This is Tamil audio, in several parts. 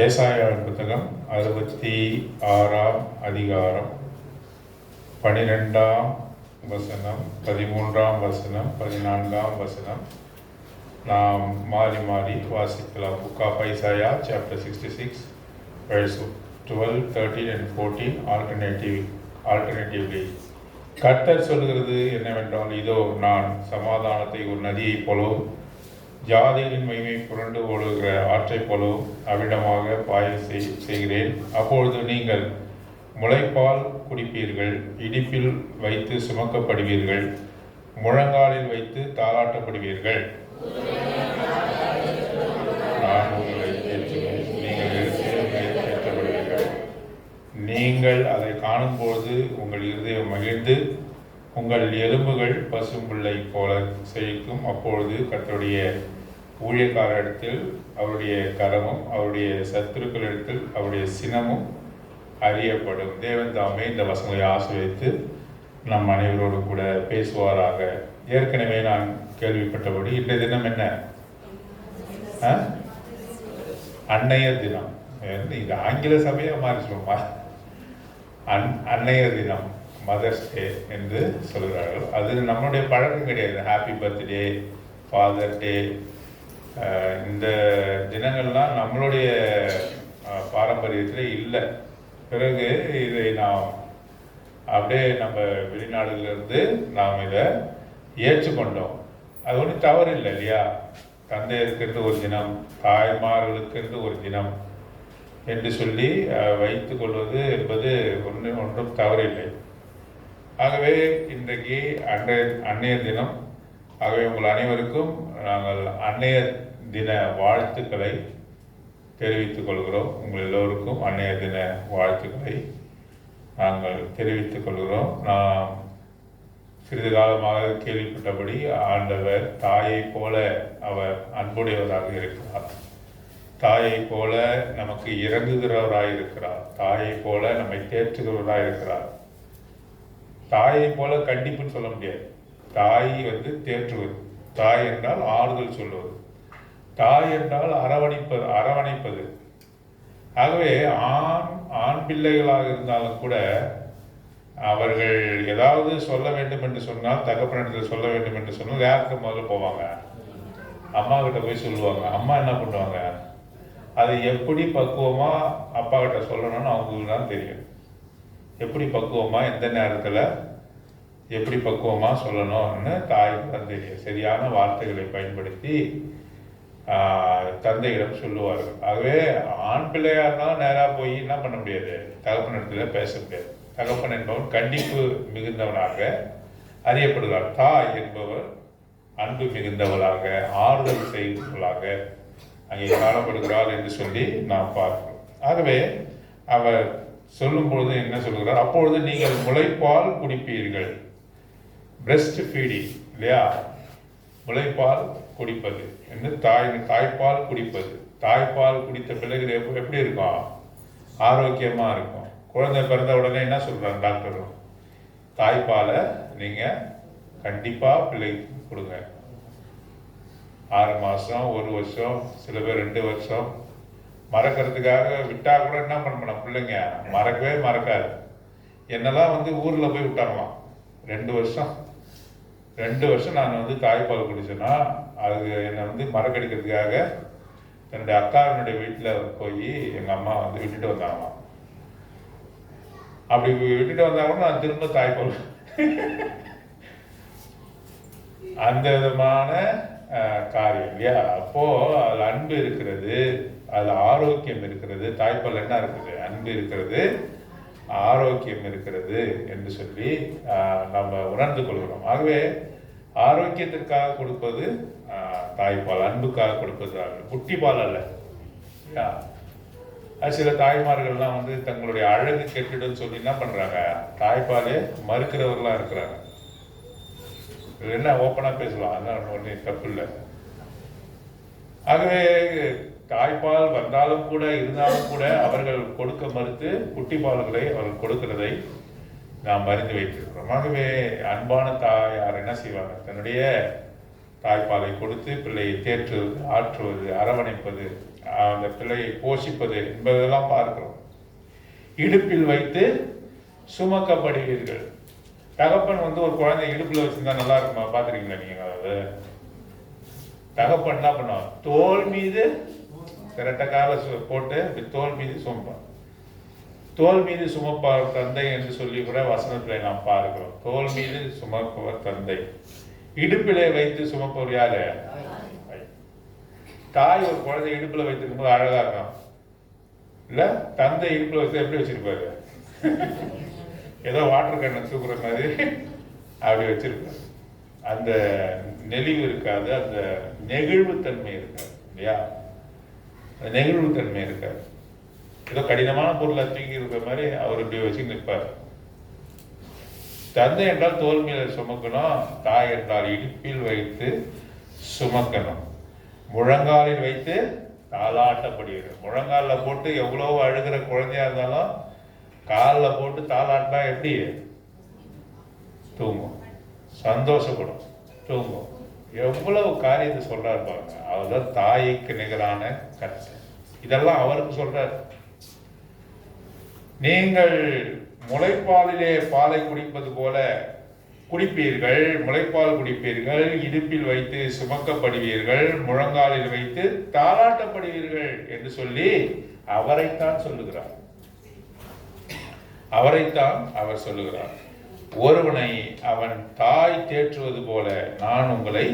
ஏசாயாவின் புத்தகம் 66ஆம் அதிகாரம் 12ஆம் வசனம், 13ஆம் வசனம், 14ஆம் வசனம் நாம் மாறி மாறி வாசிக்கலாம். Book of Isaiah chapter 66 verse 12, 13 and 14 alternatively. கர்த்தர் சொல்கிறது என்னவென்றால், இதோ நான் சமாதானத்தை ஒரு நதியைப் போலவும் ஜாதிகளின் மகிமை புரண்டு ஓடுகிற ஆற்றைப் போலவும் அவ்விடமாக பாய செய்கிறேன். அப்பொழுது நீங்கள் முளைப்பால் குடிப்பீர்கள், இடிப்பில் வைத்து சுமக்கப்படுவீர்கள், முழங்காலில் வைத்து தாளாட்டப்படுவீர்கள். நான் உங்களை ஏற்றுவேன், நீங்கள் ஏற்றப்படுவீர்கள். நீங்கள் அதை காணும்போது உங்கள் இருதயம் மகிழ்ந்து உங்கள் எலும்புகள் பசும்புல்லை போல செழிக்கும். அப்பொழுது கர்த்தருடைய ஊழியக்காரரிடத்தில் அவருடைய கரமும் அவருடைய சத்துருக்களிடத்தில் அவருடைய சினமும் அறியப்படும். தேவன் தாமே இந்த வசனங்களை ஆசீர்வதித்து நம் அனைவரோடு கூட பேசுவாராக. ஏற்கனவே நான் கேள்விப்பட்டபடி இன்றைய தினம் என்ன? அன்னையர் தினம். இது ஆங்கில சபையாக மாறிச்சுமா? அன்னையர் தினம், மதர்ஸ் டே என்று சொல்கிறார்கள். அது நம்மளுடைய பழக்கம் கிடையாது. ஹாப்பி பர்த்டே, ஃபாதர் டே, இந்த தினங்கள்லாம் நம்மளுடைய பாரம்பரியத்தில் இல்லை. பிறகு இதை நாம் அப்படியே நம்ம வெளிநாடுகளிலிருந்து நாம் இதை ஏற்றுக்கொண்டோம். அது ஒன்றும் தவறு இல்லை இல்லையா? தந்தையருக்கென்று ஒரு தினம், தாய்மார்களுக்கென்று ஒரு தினம் என்று சொல்லி வைத்து கொள்வது என்பது ஒன்றும் தவறில்லை. ஆகவே இன்றைக்கு அன்னையர் தினம். ஆகவே உங்கள் அனைவருக்கும் நாங்கள் அன்னையர் தின வாழ்த்துக்களை தெரிவித்துக் கொள்கிறோம். உங்கள் எல்லோருக்கும் அன்னையர் தின வாழ்த்துக்களை நாங்கள் தெரிவித்துக் கொள்கிறோம். நாம் சிறிது காலமாக கேள்விப்பட்டபடி ஆண்டவர் தாயை போல அவர் அன்புடையவராக இருக்கிறார். தாயை போல நமக்கு இறங்குகிறவராக இருக்கிறார். தாயை போல நம்மை தேற்றுகிறவராக இருக்கிறார். தாயை போல கண்டிப்புன்னு சொல்ல முடியாது. தாய் தேற்றுவது. தாய் என்றால் ஆறுதல் சொல்வது. தாய் என்றால் அரவணைப்பது. ஆகவே ஆண் பிள்ளைகளாக இருந்தாலும் கூட அவர்கள் ஏதாவது சொல்ல வேண்டும் என்று சொன்னால், தகப்பனிடத்தில் சொல்ல வேண்டும் என்று சொன்னால் யாருக்கு முதல்ல போவாங்க? அம்மா கிட்ட போய் சொல்லுவாங்க. அம்மா என்ன பண்ணுவாங்க? அதை எப்படி பக்குவமாக அப்பா கிட்ட சொல்லணும்னு அவங்களுக்கு தான் தெரியும். எப்படி பக்குவமாக, எந்த நேரத்தில் எப்படி பக்குவமாக சொல்லணும்னு தாய்க்கு தான் தெரியும். சரியான வார்த்தைகளை பயன்படுத்தி தந்தையிடம் சொல்லுவார்கள். ஆகவே ஆண் பிள்ளையாக இருந்தாலும் நேராக போய் என்ன பண்ண முடியாது? தகப்பனிடத்தில் பேச முடியாது. தகப்பன் என்பவன் கண்டிப்பு மிகுந்தவனாக அறியப்படுகிறார். தாய் என்பவர் அன்பு மிகுந்தவளாக, ஆறுதல் செய்தவளாக அங்கே காணப்படுகிறாள் என்று சொல்லி நாம் பார்க்கிறோம். ஆகவே அவர் சொல்லும் பொழுது என்ன சொல்கிறார்? அப்பொழுது நீங்கள் முளைப்பால் குடிப்பீர்கள். பிரெஸ்ட் ஃபீடிங் இல்லையா? முளைப்பால் குடிப்பது என்று தாய்ப்பால் குடிப்பது. தாய்ப்பால் குடித்த பிள்ளைகள் எப்படி இருக்கும்? ஆரோக்கியமாக இருக்கும். குழந்தை பிறந்த உடனே என்ன சொல்கிறாங்க டாக்டரும்? தாய்ப்பாலை நீங்கள் கண்டிப்பாக பிள்ளைக்கு கொடுங்க. 6 மாதம், 1 வருஷம், சில பேர் 2 வருஷம். மறக்கிறதுக்காக விட்டால் கூட என்ன பண்ணணும்? பிள்ளைங்க மறக்கவே மறக்காது. என்னெல்லாம் ஊரில் போய் விட்டாங்களாம். 2 வருஷம் நான் தாய்ப்பால் குடிச்சேன்னா அது என்னை மறக்கடிக்கிறதுக்காக என்னுடைய அக்காவினுடைய வீட்டில் போய் எங்கள் அம்மா விட்டுட்டு வந்தாங்களாம். அப்படி விட்டுட்டு வந்தாங்கன்னா நான் திரும்ப தாய்ப்பால் அந்த விதமான காரியம் இல்லையா? அப்போது அதில் அன்பு இருக்கிறது, அதில் ஆரோக்கியம் இருக்கிறது. தாய்ப்பால் என்ன இருக்குது? அன்பு இருக்கிறது, ஆரோக்கியம் இருக்கிறது என்று சொல்லி நம்ம உணர்ந்து கொள்கிறோம். ஆகவே ஆரோக்கியத்திற்காக கொடுப்பது தாய்ப்பால், அன்புக்காக கொடுப்பது குட்டிப்பால் அல்ல. சில தாய்மார்கள்லாம் தங்களுடைய அழகு கெட்டுடுன்னு சொல்லி என்ன பண்ணுறாங்க? தாய்ப்பாலே மறுக்கிறவர்களாக இருக்கிறாங்க. என்ன ஓப்பனாக பேசலாம், அதெல்லாம் ஒன்றும் தப்பு இல்லை. ஆகவே தாய்ப்பால் வந்தாலும் கூட, இருந்தாலும் கூட அவர்கள் கொடுக்க மறுத்து குட்டிப்பால்களை அவர்கள் கொடுக்கிறதை நாம் அறிந்து வைத்திருக்கிறோம். ஆகவே அன்பான தாயார் என்ன செய்வாங்க? தன்னுடைய தாய்ப்பாலை கொடுத்து பிள்ளையை தேற்றுவது, ஆற்றுவது, அரவணைப்பது, அந்த பிள்ளையை போஷிப்பது என்பதெல்லாம் பார்க்கிறோம். இடுப்பில் வைத்து சுமக்கப்படுவீர்கள். தகப்பன் ஒரு குழந்தை இடுப்புல வச்சிருந்தா நல்லா இருக்குமா? பார்த்துருக்கீங்களா நீங்க? அதாவது தகப்பன் என்ன பண்ணுவான், தோல் மீது திரட்ட கால போட்டு தோல் மீது சுமப்பான். தோல் மீது சுமப்பார் தந்தை என்று சொல்லி கூட வசனத்தில் நாம் பார்க்கிறோம். தோல் மீது சுமப்பவர் தந்தை. இடுப்பிலே வைத்து சுமப்பவர் யாரு? தாய் ஒரு குழந்தை இடுப்புல வைத்திருக்கும் போது அழகா இருக்கும் இல்ல? தந்தை இடுப்புல வச்சு எப்படி வச்சிருப்பாரு? ஏதோ வாட்டர் கேனை தூக்குற மாதிரி அப்படி வச்சிருப்பாரு. அந்த நெளிவு இருக்காது, அந்த நெகிழ்வுத்தன்மை இருக்காது இல்லையா? அந்த நெகிழ்வுத்தன்மை இருக்காது. ஏதோ கடினமான பொருளை தூக்கி இருக்கிற மாதிரி அவர் இப்படி வச்சு நிற்பார். தந்தை என்றால் தோல் மேல சுமக்கணும், தாய் என்றால் இடுப்பில் வைத்து சுமக்கணும், முழங்காலில் வைத்து தாளாட்டப்படுகிறது. முழங்காலில் போட்டு எவ்வளோ அழுகிற குழந்தையா இருந்தாலும் காலில் போட்டு தாளாட்டினா எப்படி தூங்கும்? சந்தோஷப்படும், தூங்கும். எவ்வளவு காரியத்தை சொல்றாரு பாருங்க. அவர்தான் தாய்க்கு நிகரான கருத்து. இதெல்லாம் அவருக்கு சொல்றாரு. நீங்கள் முளைப்பாலிலே பாலை குடிப்பது போல குடிப்பீர்கள், முளைப்பால் குடிப்பீர்கள், இடுப்பில் வைத்து சுமக்கப்படுவீர்கள், முழங்காலில் வைத்து தாளாட்டப்படுவீர்கள் என்று சொல்லி அவரைத்தான் சொல்லுகிறார். அவரைத்தான் அவர் சொல்லுகிறார். ஒருவனை அவன் தாய் தேற்றுவது போல நான் உங்களை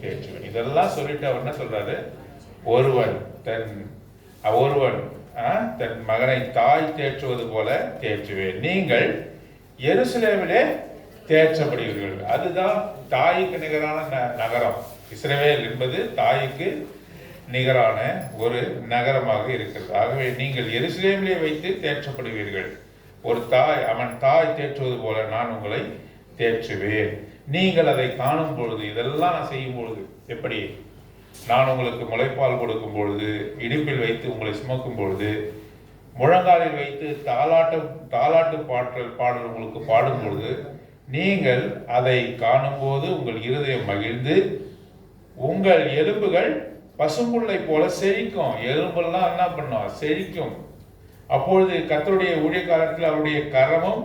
தேற்றுவேன். இதெல்லாம் சொல்லிட்டு அவர் என்ன சொல்றாரு? ஒருவன் தன் மகனை தாய் தேற்றுவது போல தேற்றுவேன். நீங்கள் எருசலேமிலே தேற்றப்படுவீர்கள். அதுதான் தாய்க்கு நிகரான நகரம். இஸ்ரவேல் என்பது தாய்க்கு நிகரான ஒரு நகரமாக இருக்கிறது. ஆகவே நீங்கள் எருசலேமிலே வைத்து தேற்றப்படுவீர்கள். ஒரு தாய் அவன் தாய் தேற்றுவது போல நான் உங்களை தேற்றுவேன். நீங்கள் அதை காணும் பொழுது, இதெல்லாம் நான் செய்யும் பொழுது, எப்படி நான் உங்களுக்கு முளைப்பால் கொடுக்கும் பொழுது, இடுப்பில் வைத்து உங்களை சுமக்கும் பொழுது, முழங்காலில் வைத்து தாலாட்டு பாடல் உங்களுக்கு பாடும் பொழுது, நீங்கள் அதை காணும்போது உங்கள் இருதயம் மகிழ்ந்து உங்கள் எலும்புகள் பசும்புல்லை போல செழிக்கும். எலும்பெல்லாம் என்ன பண்ணும்? செழிக்கும். அப்பொழுது கர்த்தருடைய ஊழியக்காலத்தில் அவருடைய கரமும்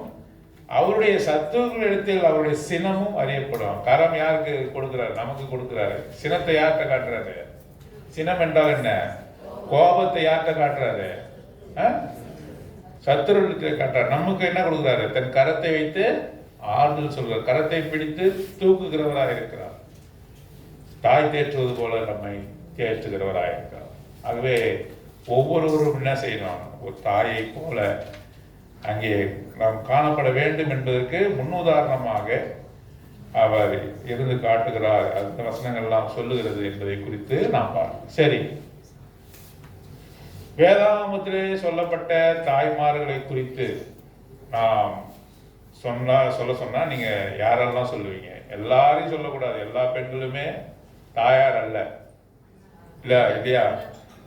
அவருடைய சத்துவங்களிடத்தில் அவருடைய சினமும் அறியப்படும். கரம் யாருக்கு கொடுக்கிறாரு? நமக்கு கொடுக்கிறாரு. சினத்தை யார்கிட்ட காட்டுறாரு? சினம் என்றால் என்ன? கோபத்தை யார்கிட்ட காட்டுறாரு? சத்துருவத்தில் காட்டுறாரு. நமக்கு என்ன கொடுக்கிறாரு? தன் கரத்தை வைத்து ஆறுதல் சொல்கிறார். கரத்தை பிடித்து தூக்குகிறவராக இருக்கிறார். தாய் தேற்றுவது போல நம்மை தேற்றுகிறவராக இருக்கிறார். ஆகவே ஒவ்வொருவரும் என்ன செய்யணும்? ஒரு தாயை போல அங்கே நாம் காணப்பட வேண்டும் என்பதற்கு முன்னுதாரணமாக அவர் இருந்து காட்டுகிறார். அந்த வசனங்கள்லாம் சொல்லுகிறது என்பதை குறித்து நாம் பார்ப்போம். சரி, வேதாகமத்திலே சொல்லப்பட்ட தாய்மார்களை குறித்து நாம் சொல்ல சொன்னா நீங்க யாரெல்லாம் சொல்லுவீங்க? எல்லாரையும் சொல்லக்கூடாது. எல்லா பெண்களுமே தாயார் அல்ல, இல்ல இல்லையா?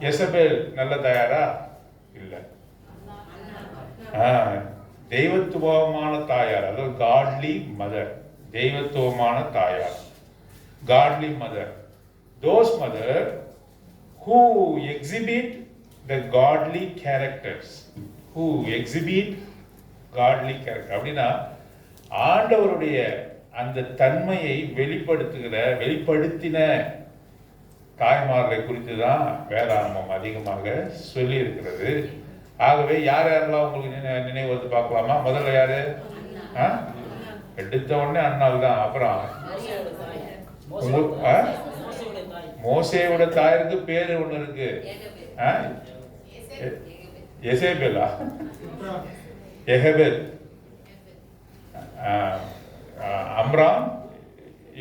எசபேல் நல்ல தாயாரா? இல்ல. தெய்வத்துவமான தாயார், அதாவது காட்லி மதர். தெய்வத்துவமான தாயார், godly mother. Those mother who exhibit the godly characters, who exhibit godly character. அப்படின்னா ஆண்டவருடைய அந்த தன்மையை வெளிப்படுத்தின தாய்மார்களை குறித்து தான் வேதாகமம் அதிகமாக சொல்லி இருக்கிறது. ஆகவே யார் யாரெல்லாம் உங்களுக்கு நினைவு வந்து பார்க்கலாமா? முதல்ல யாரு? எடுத்த உடனே அண்ணால் தான். அப்புறம் மோசேயோட தாயிற்கு பேரு ஒண்ணு இருக்கு. எசேபேலா? எஹபேல், அம்ராம்,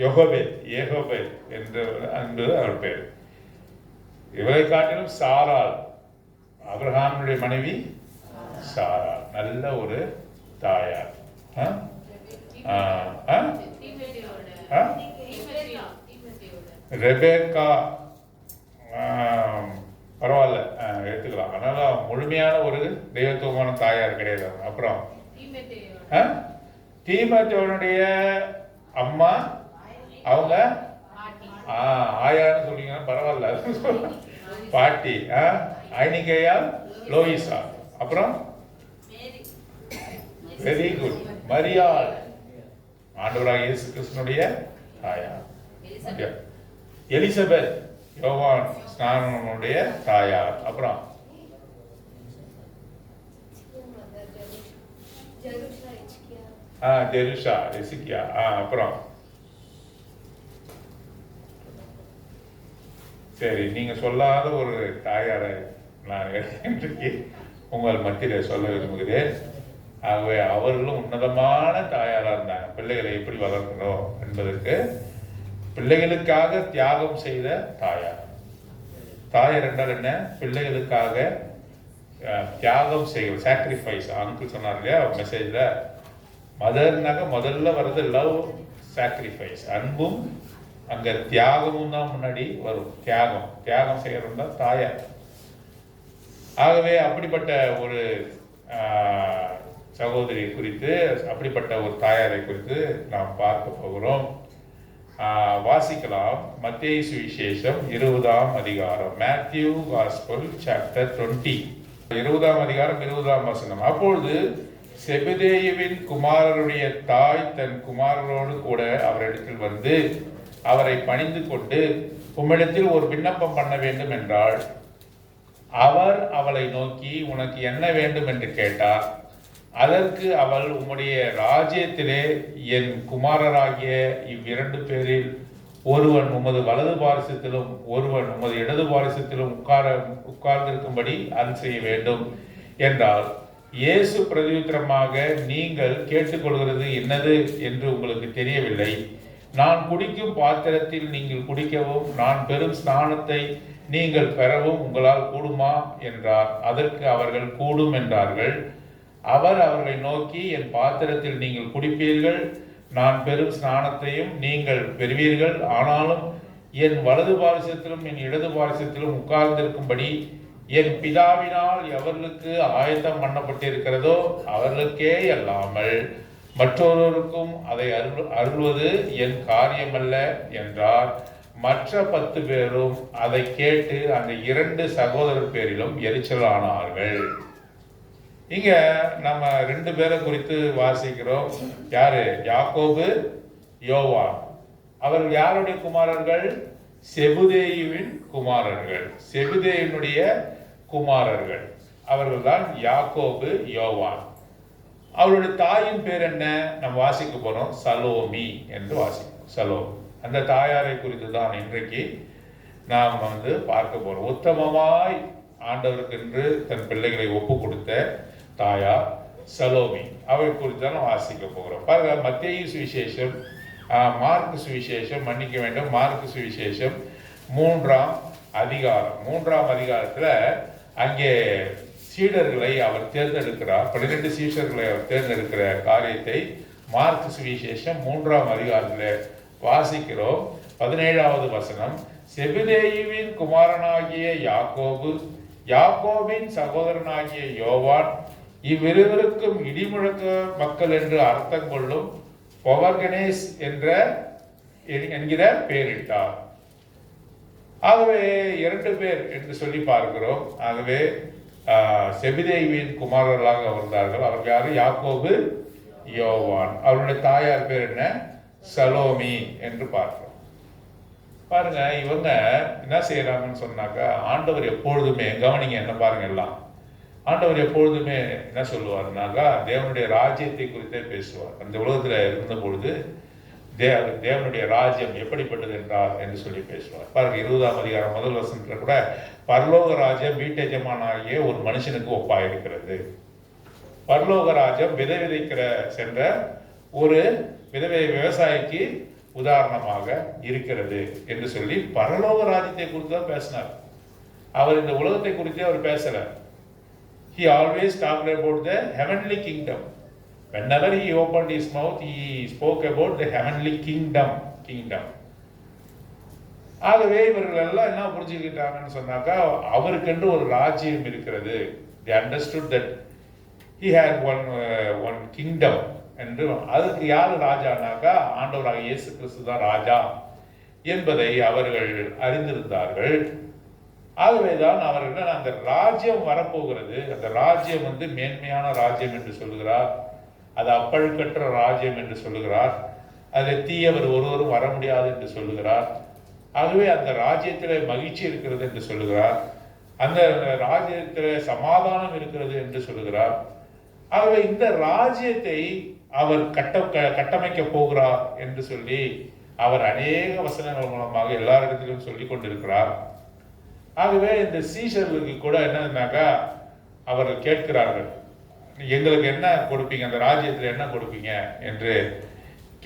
ஏகோபேத் என்பது அவர் பேர். இவரை காட்டிலும் சாராள், அபிரகாமுடைய மனைவி சாராள், நல்ல ஒரு தாயார். ரெபேக்கா பரவாயில்ல, எடுத்துக்கலாம். அதனால முழுமையான ஒரு தெய்வத்துவமான தாயார் கிடையாது. அப்புறம் தீமோத்தேயுடைய அம்மா, அவங்க ஆயான்னு சொல்லிங்கன்னா பரவாயில்ல. பாட்டி, ஐனிகையால் லோயிசா, அப்புறம் வெரி குட் மரியாள், ஆண்டவராக இயேசு கிறிஸ்துனுடைய தாயார். எலிசபெத், யோவான் ஸ்நானனுடைய தாயார். அப்புறம் ஜெருஷா, எசிக்கியா. அப்புறம் சரி, நீங்க சொல்லாத ஒரு தாயாரை நான் இன்றைக்கு உங்கள் மத்தியில் சொல்ல விரும்புகிறேன். ஆகவே அவர்களும் உன்னதமான தாயாரா இருந்தாங்க. பிள்ளைகளை எப்படி வளர்க்கணும் என்பதற்கு பிள்ளைகளுக்காக தியாகம் செய்த தாயார். தாயார் என்றால் என்ன? பிள்ளைகளுக்காக தியாகம் செய்கிற, சாக்ரிஃபைஸ். அங்கிள் சொன்னார் இல்லையா மெசேஜ்ல, மதர்னாக முதல்ல வர்றது லவ், சாக்ரிஃபைஸ், அன்பும் அங்க தியாகமும் தான் முன்னாடி வரும். தியாகம் செய்யறது தான் தாயார். ஆகவே அப்படிப்பட்ட ஒரு சகோதரி குறித்து, அப்படிப்பட்ட ஒரு தாயாரை குறித்து நாம் பார்க்க போகிறோம். வாசிக்கலாம். மத்தேயு சுவிசேஷம் 20ஆம் அதிகாரம், மேத்யூ காஸ்பல் சாப்டர் 20, 20ஆம் அதிகாரம் 20ஆம் வசனம். அப்பொழுது செபதேயுவின் குமாரருடைய தாய் தன் குமாரரோடு கூட அவரிடத்தில் வந்து அவரை பணிந்து கொண்டு, உம்மிடத்தில் ஒரு விண்ணப்பம் பண்ண வேண்டும் என்றாள். அவர் அவளை நோக்கி, உனக்கு என்ன வேண்டும் என்று கேட்டார். அதற்கு அவள், உம்முடைய ராஜ்யத்திலே என் குமாரராகிய இவ்விரண்டு பேரில் ஒருவன் உமது வலது பாரிசத்திலும் ஒருவன் உமது இடது பாரிசத்திலும் உட்கார்ந்திருக்கும்படி அருள் செய்ய வேண்டும் என்றால், இயேசு பிரதியுத்தரமாக, நீங்கள் கேட்டுக்கொள்கிறது என்னது என்று உங்களுக்கு தெரியவில்லை. நான் குடிக்கும் பாத்திரத்தில் நீங்கள் குடிக்கவும் நான் பெறும் ஸ்நானத்தை நீங்கள் பெறவும் உங்களால் கூடுமா என்றார். அதற்கு அவர்கள் கூடும் என்றார்கள். அவர் அவர்களை நோக்கி, என் பாத்திரத்தில் நீங்கள் குடிப்பீர்கள், நான் பெறும் ஸ்நானத்தையும் நீங்கள் பெறுவீர்கள். ஆனாலும் என் வலது பாரிசத்திலும் என் இடது பாரிசத்திலும் உட்கார்ந்திருக்கும்படி என் பிதாவினால் எவர்களுக்கு ஆயத்தம் பண்ணப்பட்டிருக்கிறதோ அவர்களுக்கே அல்லாமல் மற்றொருவருக்கும் அதை அருள்வது என் காரியமல்ல என்றார். மற்ற 10 பேரும் அதை கேட்டு அந்த 2 சகோதரர் பேரிலும் எரிச்சலானார்கள். இங்க நம்ம 2 பேரை குறித்து வாசிக்கிறோம். யாரு? யாக்கோபு, யோவான். அவர்கள் யாருடைய குமாரர்கள்? செபுதேயுவின் குமாரர்கள். செபுதேயுனுடைய குமாரர்கள் அவர்கள் தான் யாக்கோபு, யோவான். அவருடைய தாயின் பேர் என்ன? நம்ம வாசிக்க போறோம், சலோமி என்று வாசிக்கிறோம். சலோமி, அந்த தாயாரை குறித்து தான் இன்றைக்கு நாம் பார்க்க போறோம். உத்தமமாய் ஆண்டவருக்கென்று தன் பிள்ளைகளை ஒப்பு கொடுத்த தாயார் சலோமி, அவரை குறித்து தான் வாசிக்க போகிறோம். பாருங்க, மத்தேயு சுவிசேஷம், மார்க்கு சுவிசேஷம், மன்னிக்க வேண்டும், மார்க்கு சுவிசேஷம் 3ஆம் அதிகாரம். 3ஆம் அதிகாரத்தில் அங்கே சீடர்களை அவர் தேர்ந்தெடுக்கிறார். 12 சீஷர்களை அவர் தேர்ந்தெடுக்கிற காரியத்தை மார்க்கு சுவிசேஷம் 3ஆம் அதிகாரத்தில் வாசிக்கிறோம். 17வது வசனம். செபதேயுவின் குமாரனாகிய யாக்கோபு, யாக்கோபின் சகோதரனாகிய யோவான், இவ்விருவருக்கும் இடிமுழக்க மக்கள் என்று அர்த்தம் கொள்ளும் பொவர்கனேஸ் என்கிற பெயரிட்டார். ஆகவே 2 பேர் என்று சொல்லி பார்க்கிறோம். ஆகவே செபதேயுவின் குமாரர்களாக வந்தார்கள். அவர்கள் யாரு? யாக்கோபு, யோவான். அவருடைய தாயார் பேர் என்ன? சலோமி என்று பார்க்கிறோம். பாருங்க, இவங்க என்ன செய்யறாங்கன்னு சொன்னாக்கா, ஆண்டவர் எப்பொழுதுமே, கவனிங்க என்ன பாருங்க, எல்லாம் ஆண்டவர் எப்பொழுதுமே என்ன சொல்லுவார்னாக்கா, தேவனுடைய ராஜ்யத்தை குறித்தே பேசுவார். அந்த உலகத்தில் இருந்த பொழுது தேவனுடைய ராஜ்யம் எப்படிப்பட்டது என்றார் என்று சொல்லி பேசுவார். பாருங்க, 20ஆம் அதிகாரம் 1 வசனத்துல கூட, பரலோக ராஜ்யம் வீட்டெஜமானாகிய ஒரு மனுஷனுக்கு ஒப்பாயிருக்கிறது. பரலோக ராஜ்யம் விதை விதைக்கிற சென்ற ஒரு விதவை விவசாயிக்கு உதாரணமாக இருக்கிறது என்று சொல்லி பரலோக ராஜ்யத்தை குறித்து தான் பேசினார். அவர் இந்த உலகத்தை குறித்தே அவர் பேசல. He always talked about the heavenly kingdom. Whenever he opened his mouth, he spoke about the heavenly kingdom. ஆகவே இவர்கள் எல்லாம் என்ன புரிஞ்சுக்கிட்டாங்கன்னு சொன்னாக்கா, அவருக்கென்று ஒரு ராஜ்யம் இருக்கிறது. They understood that he had one kingdom என்று. அதுக்கு யாரு ராஜானாக்கா, ஆண்டவராக இயேசு கிறிஸ்து தான் ராஜா என்பதை அவர்கள் அறிந்திருந்தார்கள். ஆகவேதான் அவர் என்ன, அந்த ராஜ்யம் வரப்போகிறது, அந்த ராஜ்யம் வந்து மேன்மையான ராஜ்யம் என்று சொல்லுகிறார், அது அப்பழுக்கற்ற ராஜ்யம் என்று சொல்லுகிறார், அதில் தீயவர் ஒருவரும் வர முடியாது என்று சொல்லுகிறார். ஆகவே அந்த ராஜ்யத்தில் மகிழ்ச்சி இருக்கிறது என்று சொல்லுகிறார், அந்த ராஜ்யத்தில் சமாதானம் இருக்கிறது என்று சொல்லுகிறார். ஆகவே இந்த ராஜ்யத்தை அவர் கட்டமைக்க போகிறார் என்று சொல்லி அவர் அநேக வசனங்கள் மூலமாக எல்லாரிடத்திலும் சொல்லி கொண்டிருக்கிறார். ஆகவே இந்த சீஷர்களுக்கு கூட என்னன்னாக்கா அவர்கள் கேட்கிறார்கள், எங்களுக்கு என்ன கொடுப்பீங்க, அந்த ராஜ்யத்தில் என்ன கொடுப்பீங்க என்று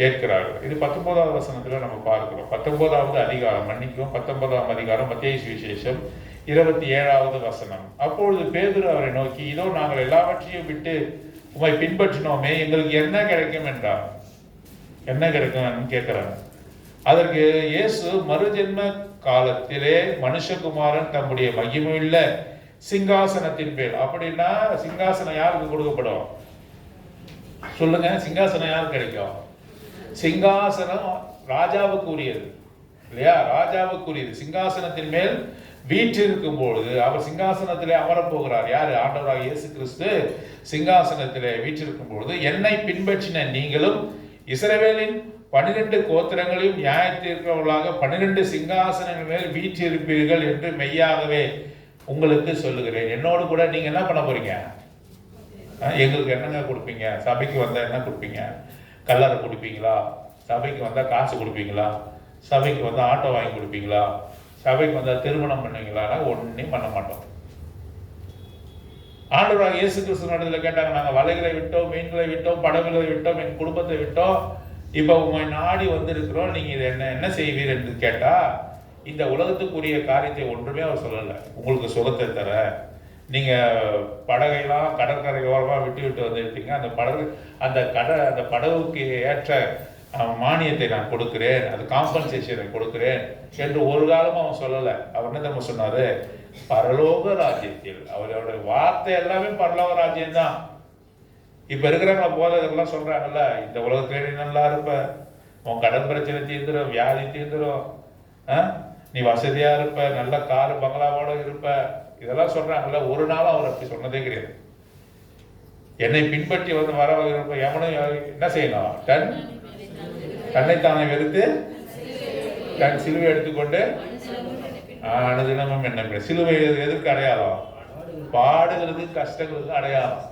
கேட்கிறார்கள். இது 19வது வசனத்தில் நம்ம பார்க்கிறோம். 19வது அதிகாரம், மன்னிக்கும் 19ஆம் அதிகாரம், மத்தேயு சுவிசேஷம் 27வது வசனம். அப்பொழுது பேதுரு அவரை நோக்கி, இதோ நாங்கள் எல்லாவற்றையும் விட்டு உம்மை பின்பற்றினோமே, எங்களுக்கு என்ன கிடைக்கும் என்றார். என்ன கிடைக்கும் கேட்கிறாங்க. அதற்கு இயேசு, மறுஜென்ம காலத்திலே மனுஷகுமாரன் தம்முடைய மகிமையுள்ள சிங்காசனத்தின் பேர். அப்படின்னா சிங்காசனம் யாருக்கு கொடுக்கப்படும் சொல்லுங்க? சிங்காசனம் யாருக்கு கிடைக்கும்? சிங்காசனம் ராஜாவுக்கு உரியது இல்லையா? ராஜாவுக்குரியது. சிங்காசனத்தின் மேல் வீற்றிருக்கும் பொழுது அவர் சிங்காசனத்திலே அமரப்போகிறார். யாரு? ஆண்டவராக இயேசு கிறிஸ்து சிங்காசனத்திலே வீற்றிருக்கும் பொழுது, என்னை பின்பற்றின நீங்களும் இஸ்ரவேலின் 12 கோத்திரங்களையும் நியாயத்தீர்க்கிறவர்களாக 12 சிங்காசனங்கள் மேல் வீற்றிருப்பீர்கள் என்று மெய்யாகவே உங்களுக்கு சொல்லுகிறேன். என்னோடு கூட நீங்க என்ன பண்ண போறீங்க? எங்களுக்கு என்னங்க கொடுப்பீங்க? சபைக்கு வந்தா என்ன கொடுப்பீங்க? கல்லறை கொடுப்பீங்களா? சபைக்கு வந்தா காசு கொடுப்பீங்களா? சபைக்கு வந்தா ஆட்டோ வாங்கி கொடுப்பீங்களா? சபைக்கு வந்தா திருமணம் பண்ணுவீங்களா? ஒன்றும் பண்ண மாட்டோம். ஆண்டவராக இயேசு கிறிஸ்து இடத்துல கேட்டாங்க, நாங்கள் வலைகளை விட்டோம், மீன்களை விட்டோம், படகுகளை விட்டோம், என் குடும்பத்தை விட்டோம், இப்போ உங்களை நாடி வந்திருக்கிறோம், நீங்கள் இதை என்ன செய்வீர் என்று கேட்டா, இந்த உலகத்துக்குரிய காரியத்தை ஒன்றுமே அவர் சொல்லலை. உங்களுக்கு சுகத்தை தர, நீங்கள் படகைலாம் கடற்கரை ஓரமாக விட்டு வந்துருப்பீங்க, அந்த படகுக்கு ஏற்ற மானியத்தை நான் கொடுக்கிறேன், அது காம்பன்சேஷனை கொடுக்கிறேன் என்று ஒரு காலமும் அவன் சொல்லலை. அவர் என்ன நம்ம சொன்னாரு? பரலோக ராஜ்யத்தில். அவரோட வார்த்தை எல்லாமே பரலோக ராஜ்யம் தான். இப்ப இருக்கிறவங்கள போதெல்லாம் சொல்றாங்கல்ல, இந்த உலகத்துல நீ நல்லா இருப்ப, உன் கடன் பிரச்சனை தீர்ந்துடும், வியாதி தீர்ந்துடும், நீ வசதியா இருப்ப, நல்ல காரு பங்களாவோட இருப்ப, இதெல்லாம் சொல்றாங்கல்ல. ஒரு நாளும் அவர் அப்படி சொன்னதே கிடையாது. என்னை பின்பற்றி வந்து வர இருப்ப எவனும் என்ன செய்யணும்? தன்னைத்தானே வெறுத்து தன் சிலுவை எடுத்துக்கொண்டு அனுதினமும் என்ன சிலுவை எதற்கு அடையாளம்? பாடுகளுக்கு கஷ்டங்களுக்கு அடையாளம்.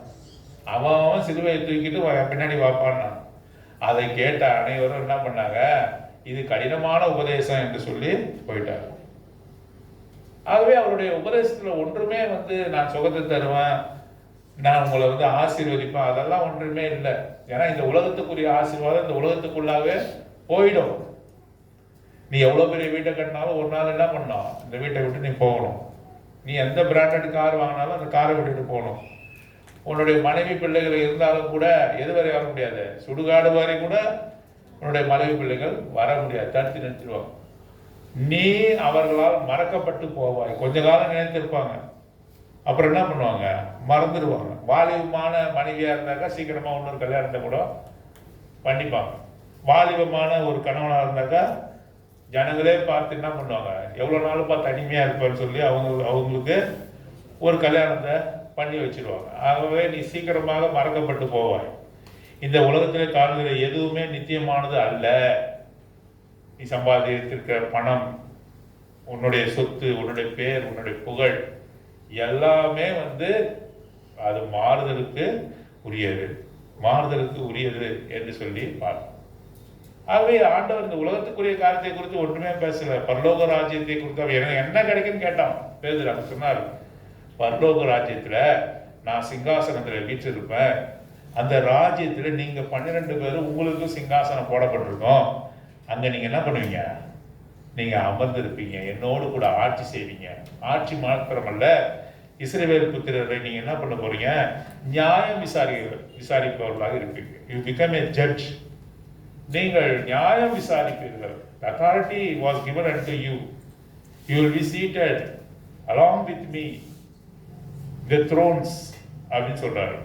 அவன் சிலுவையை தூக்கிட்டு பின்னாடி வாப்பான்னா. அதை கேட்ட அனைவரும் என்ன பண்ணாங்க? இது கடினமான உபதேசம் என்று சொல்லி போயிட்டார். ஆகவே அவருடைய உபதேசத்துல ஒன்றுமே நான் சுகத்தை தருவேன், நான் உங்களை ஆசீர்வதிப்பேன், அதெல்லாம் ஒன்றுமே இல்லை. ஏன்னா இந்த உலகத்துக்குரிய ஆசீர்வாதம் இந்த உலகத்துக்குள்ளாவே போயிடும். நீ எவ்வளவு பெரிய வீட்டை கட்டினாலும் ஒரு நாள் என்ன பண்ணணும்? இந்த வீட்டை விட்டு நீ போகணும். நீ எந்த பிராண்டட் கார் வாங்கினாலும் அந்த காரை விட்டுட்டு போகணும். உன்னுடைய மனைவி பிள்ளைகள் இருந்தாலும் கூட எது வரை வர முடியாது? சுடுகாடு வரை கூட உன்னுடைய மனைவி பிள்ளைகள் வர முடியாது, தடுத்து நிறுத்திடுவாங்க. நீ அவர்களால் மறக்கப்பட்டு போவாய். கொஞ்ச காலம் நினைத்திருப்பாங்க, அப்புறம் என்ன பண்ணுவாங்க? மறந்துடுவாங்க. வாலிபமான மனைவியா இருந்தாக்கா சீக்கிரமா இன்னொரு கல்யாணத்தை கூட பண்ணிப்பாங்க. வாலிபமான ஒரு கணவனாக இருந்தாக்கா ஜனங்களே பார்த்து என்ன பண்ணுவாங்க? எவ்வளவு நாளும் பார்த்து தனிமையா இருப்பான்னு சொல்லி அவங்களுக்கு ஒரு கல்யாணத்தை பண்ணி வச்சிருவாங்க. ஆகவே நீ சீக்கிரமாக மறக்கப்பட்டு போவாய். இந்த உலகத்திலே காணுகிற எதுவுமே நித்தியமானது அல்ல. நீ சம்பாதித்திருக்கிற பணம், உன்னுடைய சொத்து, உன்னுடைய பேர், உன்னுடைய புகழ் எல்லாமே அது மாறுதலுக்கு உரியது என்று சொல்லி பார்க்கணும். ஆகவே ஆண்டவர் இந்த உலகத்துக்குரிய காரியத்தை குறித்து ஒன்றுமே பேசல. பரலோக ராஜ்யத்தை குறித்து அவர் என்ன கிடைக்குன்னு கேட்டான். பேதுரு அவர் சொன்னார், பரலோக ராஜ்யத்துல நான் சிங்காசனத்துல வீற்றிருப்பேன், அந்த ராஜ்யத்துல நீங்க 12 பேரும் உங்களுக்கு சிங்காசனம் போடப்பட்டிருக்கோம், அங்க நீங்க என்ன பண்ணுவீங்க? நீங்க அமர்ந்திருப்பீங்க, என்னோடு கூட ஆட்சி செய்வீங்க. ஆட்சி மாத்திரமல்ல, இஸ்ரவேல் புத்திரரை நீங்க என்ன பண்ண போறீங்க? நியாயம் விசாரிப்பவர்களாக இருப்பீங்க. You become a judge. நீங்கள் நியாயம் விசாரிப்பீர்கள். authority was given unto you. You will be seated along with me the thrones அப்படின்னு சொல்றாரு.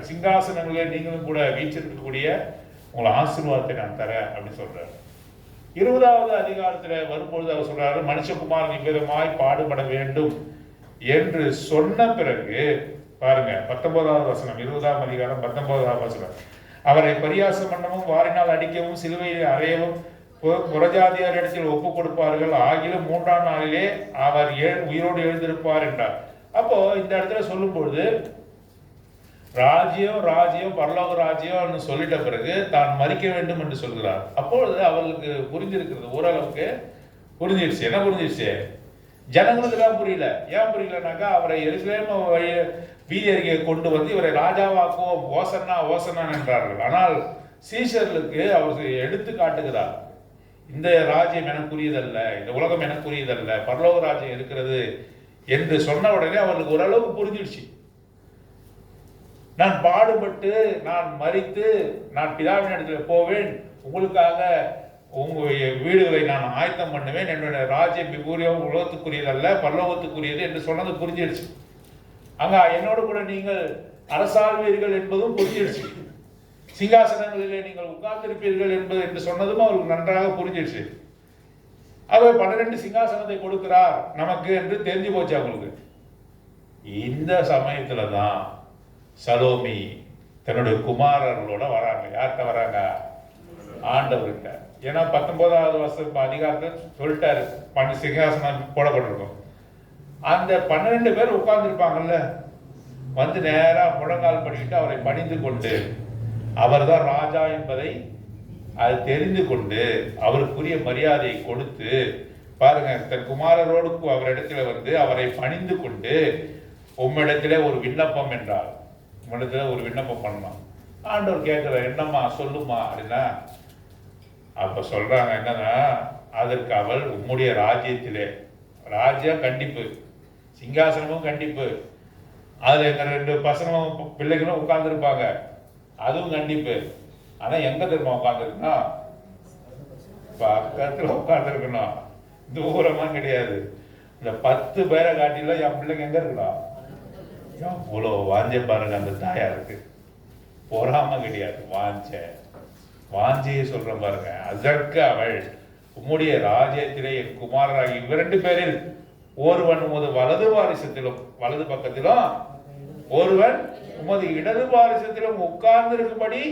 சிங்காசனங்களே நீங்களும் கூட வீற்றிருக்கக்கூடிய உங்களை ஆசீர்வாதத்தை நான் தரேன் அப்படின்னு சொல்றாரு. 20வது அதிகாரத்துல வரும்பொழுது அவர் சொல்றாரு, மனுஷகுமாரன் இவ்விதமாய் பாடுபட வேண்டும், என்று சொன்ன பிறகு பாருங்க 19வது வசனம், 20ஆம் அதிகாரம் 19ஆம் வசனம். அவரை பரியாசம் பண்ணவும் வாரினால் அடிக்கவும் சிலுவையில் அறையவும் புறஜாதியார் இடத்தில் ஒப்பு கொடுப்பார்கள், ஆகிலும் 3ஆம் நாளிலே அவர் உயிரோடு எழுந்திருப்பார் என்றார். அப்போ இந்த இடத்துல சொல்லும் பொழுது ராஜ்யம் பரலோக ராஜ்யம்னு சொல்லிட்ட பிறகு தான் மறிக்க வேண்டும் என்று சொல்கிறார். அப்பொழுது அவர்களுக்கு புரிஞ்சிருக்கிறது, ஓரளவுக்கு புரிஞ்சிருச்சு. என்ன புரிஞ்சிருச்சு? ஜனங்களுக்கு தான் புரியல. ஏன் புரியலனாக்கா, அவரை எருசலேம் வீதி அருகே கொண்டு வந்து இவரை ராஜாவாக்குவோம், ஓசன்னா ஓசன்னான் என்றார்கள். ஆனால் சீஷர்களுக்கு அவர் எடுத்து காட்டுகிறார், இந்த ராஜ்யம் எனக்குரியதல்ல, இந்த உலகம் எனக்குரியதல்ல, பரலோக ராஜ்யம் இருக்கிறது என்று சொன்ன உடனே அவர்களுக்கு ஓரளவுக்கு புரிஞ்சிடுச்சு. நான் பாடுபட்டு நான் மரித்து நான் பிதாவின் இடத்துல போவேன், உங்களுக்காக உங்களுடைய வீடுகளை நான் ஆயத்தம் பண்ணுவேன், என்னுடைய ராஜ்யம் உலகத்துக்குரியதல்ல பரலோகத்துக்குரியது என்று சொன்னது புரிஞ்சிடுச்சு. அங்க என்னோடு கூட நீங்கள் அரசாள்வீர்கள் என்பதும் புரிஞ்சிடுச்சு. சிங்காசனங்களிலே நீங்கள் உட்கார்ந்திருப்பீர்கள் என்பது என்று சொன்னதும் அவருக்கு நன்றாக புரிஞ்சிடுச்சு. அவர் 12 சிங்காசனத்தை கொடுக்கிறார் நமக்கு என்று தெரிஞ்சு போச்சு அவங்களுக்கு. இந்த சமயத்துல தான் சலோமி தன்னுடைய குமாரர்களோட வராங்க. யார்கிட்ட வராங்க? ஆண்டவர்கிட்ட. ஏன்னா 19வது வருஷம் அதிகாரத்தை சொல்லிட்டாரு, 12 சிங்காசனம் போடப்பட்டிருக்கும். அந்த 12 பேர் உட்கார்ந்துருப்பாங்கல்ல, வந்து நேரா முழங்கால் பண்ணிட்டு அவரை பணிந்து கொண்டு அவர் தான் ராஜா என்பதை அது தெரிந்து கொண்டு அவருக்குரிய மரியாதையை கொடுத்து பாருங்க, தன் குமாரரோடு அவரிடத்துல வந்து அவரை பணிந்து கொண்டு உம்மிடத்திலே ஒரு விண்ணப்பம் என்றார். உம்மிடத்துல ஒரு விண்ணப்பம் பண்ணலாம். ஆண்டவர் கேட்கிற, என்னம்மா சொல்லுமா அப்படின்னா, அப்ப சொல்றாங்க என்னன்னா, அதற்கு அவள் உம்முடைய ராஜ்யத்திலே, ராஜ்யம் கண்டிப்பு, சிங்காசனமும் கண்டிப்பு, அதுல எங்க 2 பசங்களும் பிள்ளைகளும் உட்கார்ந்து இருப்பாங்க, அதுவும் கண்டிப்பு. ஆனா எங்க தெரியுமா உட்கார்ந்துருக்கணும்? பக்கத்துல உட்கார்ந்துருக்கணும், தூரமா கிடையாது. இந்த 10 பேரை காட்டில என் பிள்ளைங்க எங்க இருக்கலாம்? எவ்வளோ வாஞ்ச பாருங்க அந்த தாயாருக்கு. பொறாம கிடையாது, வாஞ்சியை சொல்ற பாருங்க. அதற்கு அவள் உம்முடைய ராஜ்யத்திலே என் குமாரராகி இவ 2 பேரில் ஒருவன் உமது வலது வாரிசத்திலும், வலது பக்கத்திலும், ஒருவன் உமது இடது வாரிசத்திலும் உட்கார்ந்து இருக்கும்படி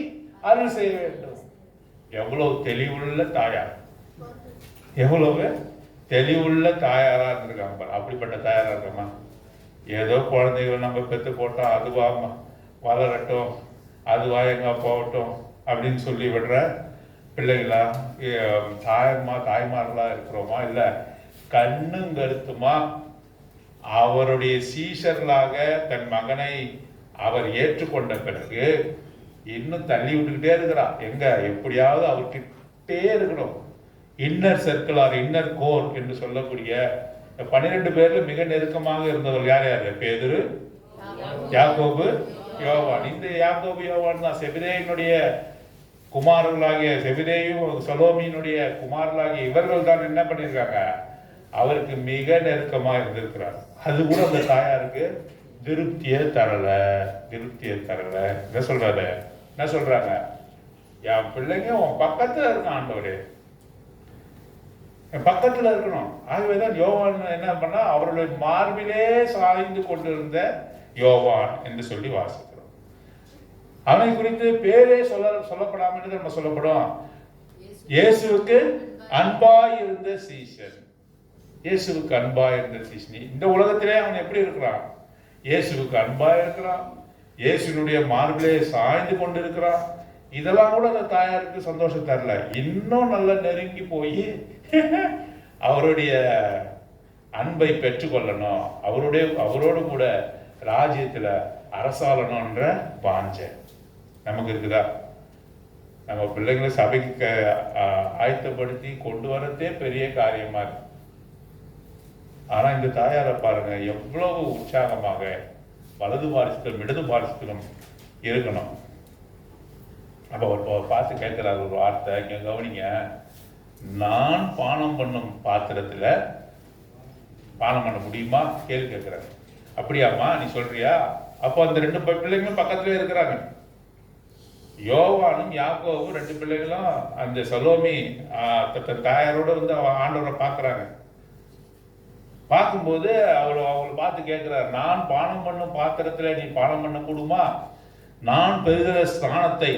அருள் செய்ய வேண்டும். எவ்வளவு தெளிவுள்ள தாயார், எவ்வளவு தெளிவுள்ள தாயாரா இருந்திருக்காங்க. அப்படிப்பட்ட தாயாரா இருக்கமா? ஏதோ குழந்தைகள் நம்ம பெற்று போட்டோம், அதுவா வளரட்டும், அதுவா எங்க போகட்டும் அப்படின்னு சொல்லி விடுற பிள்ளைகளா, தாய்மார்களா இருக்கிறோமா? இல்லை கண்ணும் கருத்துமா அவருடைய சீஷர்களாக தன் மகனை அவர் ஏற்றுக்கொண்ட பிறகு இன்னும் தள்ளி விட்டுக்கிட்டே இருக்கிறார். எங்க எப்படியாவது அவர்கிட்டே இருக்கணும். Inner circle or inner core என்று சொல்லக்கூடிய 12 பேர்ல மிக நெருக்கமாக இருந்தவர் யார் யாரு? பேதுரு, யாக்கோபு, யோவான். இந்த யாக்கோபு யோவான் தான் செபிதேயினுடைய குமாரர்களாகிய, செபிதேயும் சலோமியினுடைய குமாரர்களாகிய இவர்கள் தான் என்ன பண்ணியிருக்காங்க? அவருக்கு மிக நெருக்கமாக இருந்திருக்கிறார். அது கூட அந்த தாயாருக்கு திருப்தியை தரல. என்ன சொல்றாங்க? என் பிள்ளைங்க உன் பக்கத்துல இருக்கான் ஆண்டவரே, என் பக்கத்துல இருக்கணும். ஆகவேதான் யோவான் என்ன பண்ணா, அவருடைய மார்பிலே சாய்ந்து கொண்டிருந்த யோவான் என்று சொல்லி வாசிக்கிறோம். அவனை குறித்து பேரே சொல்லப்படாம நம்ம சொல்லப்படும், இயேசுவுக்கு அன்பாய் இருந்த சீசன். இயேசுவுக்கு அன்பாய் இருந்த சீசன். இந்த உலகத்திலே அவன் எப்படி இருக்கிறான்? இயேசுவுக்கு அன்பாய் இருக்கிறான், இயேசுனுடைய மார்பிலே சாய்ந்து கொண்டிருக்கிறான். இதெல்லாம் கூட அந்த தாயாருக்கு சந்தோஷம் தரல. இன்னும் நல்லா நெருங்கி போய் அவருடைய அன்பை பெற்றுக்கொள்ளணும், அவரோடு கூட ராஜ்யத்துல அரசாளணும்ன்ற வாஞ்சை நமக்கு இருக்குதா? நம்ம பிள்ளைங்களை சபைக்கு ஆயத்தப்படுத்தி கொண்டு வரதே பெரிய காரியமா இருக்கு. ஆனா இந்த தாயாரை பாருங்க, எவ்வளவு உற்சாகமாக வலது பாரிசத்திலும் இடது பாரிசத்திலும் இருக்கணும். அப்ப அவர் பார்த்து கேட்கிறார் ஒரு வார்த்தை, கவனிங்க. நான் பானம் பண்ணும் பாத்திரத்துல பானம் பண்ண முடியுமா கேள்வி கேட்கிறார். அப்படியாம்மா நீ சொல்றியா? அப்போ அந்த 2 பிள்ளைங்களும் பக்கத்துல இருக்கிறாங்க. யோவானும் யாக்கோவும் 2 பிள்ளைகளும் அந்த சலோமி தாயாரோட வந்து ஆண்டவரை பார்க்கறாங்க. பார்க்கும்போது அவங்களை பார்த்து கேட்கிறார், நான் பானம் பண்ணும் பாத்திரத்தில் நீ பானம் பண்ண கூடுமா? நான் பெறுகிற ஸ்தானத்தை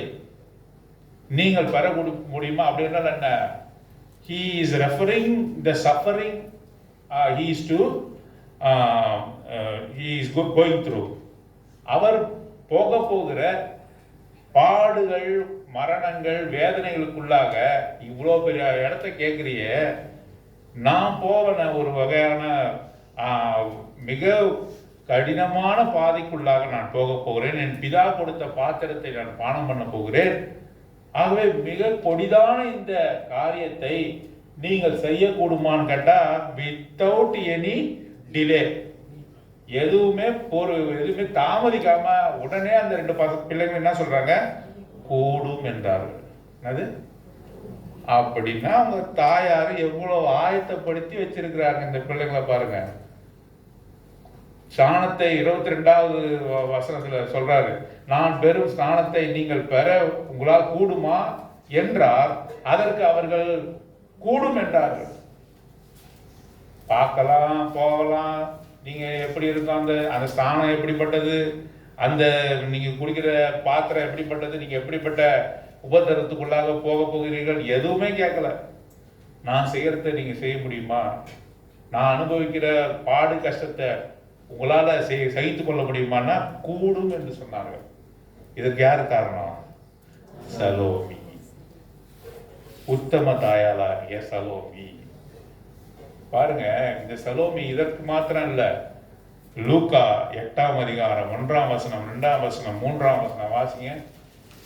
நீங்கள் பெற முடியுமா? அப்படின்னா என்ன? He is referring the suffering he is going through. அவர் போகிற பாடுகள், மரணங்கள், வேதனைகளுக்குள்ளாக இவ்வளோ பெரிய இடத்த கேட்குறிய, நான் போவன ஒரு வகையான மிக கடினமான பாதைக்குள்ளாக நான் போக போகிறேன். என் பிதா கொடுத்த பாத்திரத்தை நான் பானம் பண்ண போகிறேன். ஆகவே மிக கொடிதான இந்த காரியத்தை நீங்கள் செய்யக்கூடுமான்னு கேட்டா, வித்தவுட் எனி டிலே, எதுவுமே தாமதிக்காம உடனே அந்த 2 பிள்ளைங்க என்ன சொல்றாங்க? கூடும் என்றார்கள். அது அப்படின்னா அவங்க தாயார் எவ்வளவு ஆயத்தப்படுத்தி வச்சிருக்கிறாங்க இந்த பிள்ளைங்களை பாருங்க. ஸ்நானத்தை 22வது வசனத்துல சொல்றாரு, நான் பெறும் ஸ்நானத்தை நீங்கள் பெற உங்களால் கூடுமா என்றார். அதற்கு அவர்கள் கூடும் என்றார்கள். பார்க்கலாம், போகலாம், நீங்க எப்படி இருக்கும், அந்த ஸ்தானம் எப்படிப்பட்டது, அந்த நீங்க குடிக்கிற பாத்திரம் எப்படிப்பட்டது, நீங்க எப்படிப்பட்ட உபத்திரத்துக்குள்ளாக போக போகிறீர்கள், எதுவுமே கேட்கல. நான் செய்யறத நீங்க செய்ய முடியுமா? நான் அனுபவிக்கிற பாடு கஷ்டத்தை உங்களால சகித்துக் கொள்ள முடியுமான்னா கூடும் என்று சொன்னார்கள். இதற்கு யார் காரணம்? சலோமி, உத்தம தாயாளாகிய சலோமி. பாருங்க, இந்த சலோமி இதற்கு மாத்திரம் இல்ல. லூக்கா 8ஆம் அதிகாரம் 1ஆம் வசனம், 2ஆம் வசனம், 3ஆம் வசனம் வாசிங்க.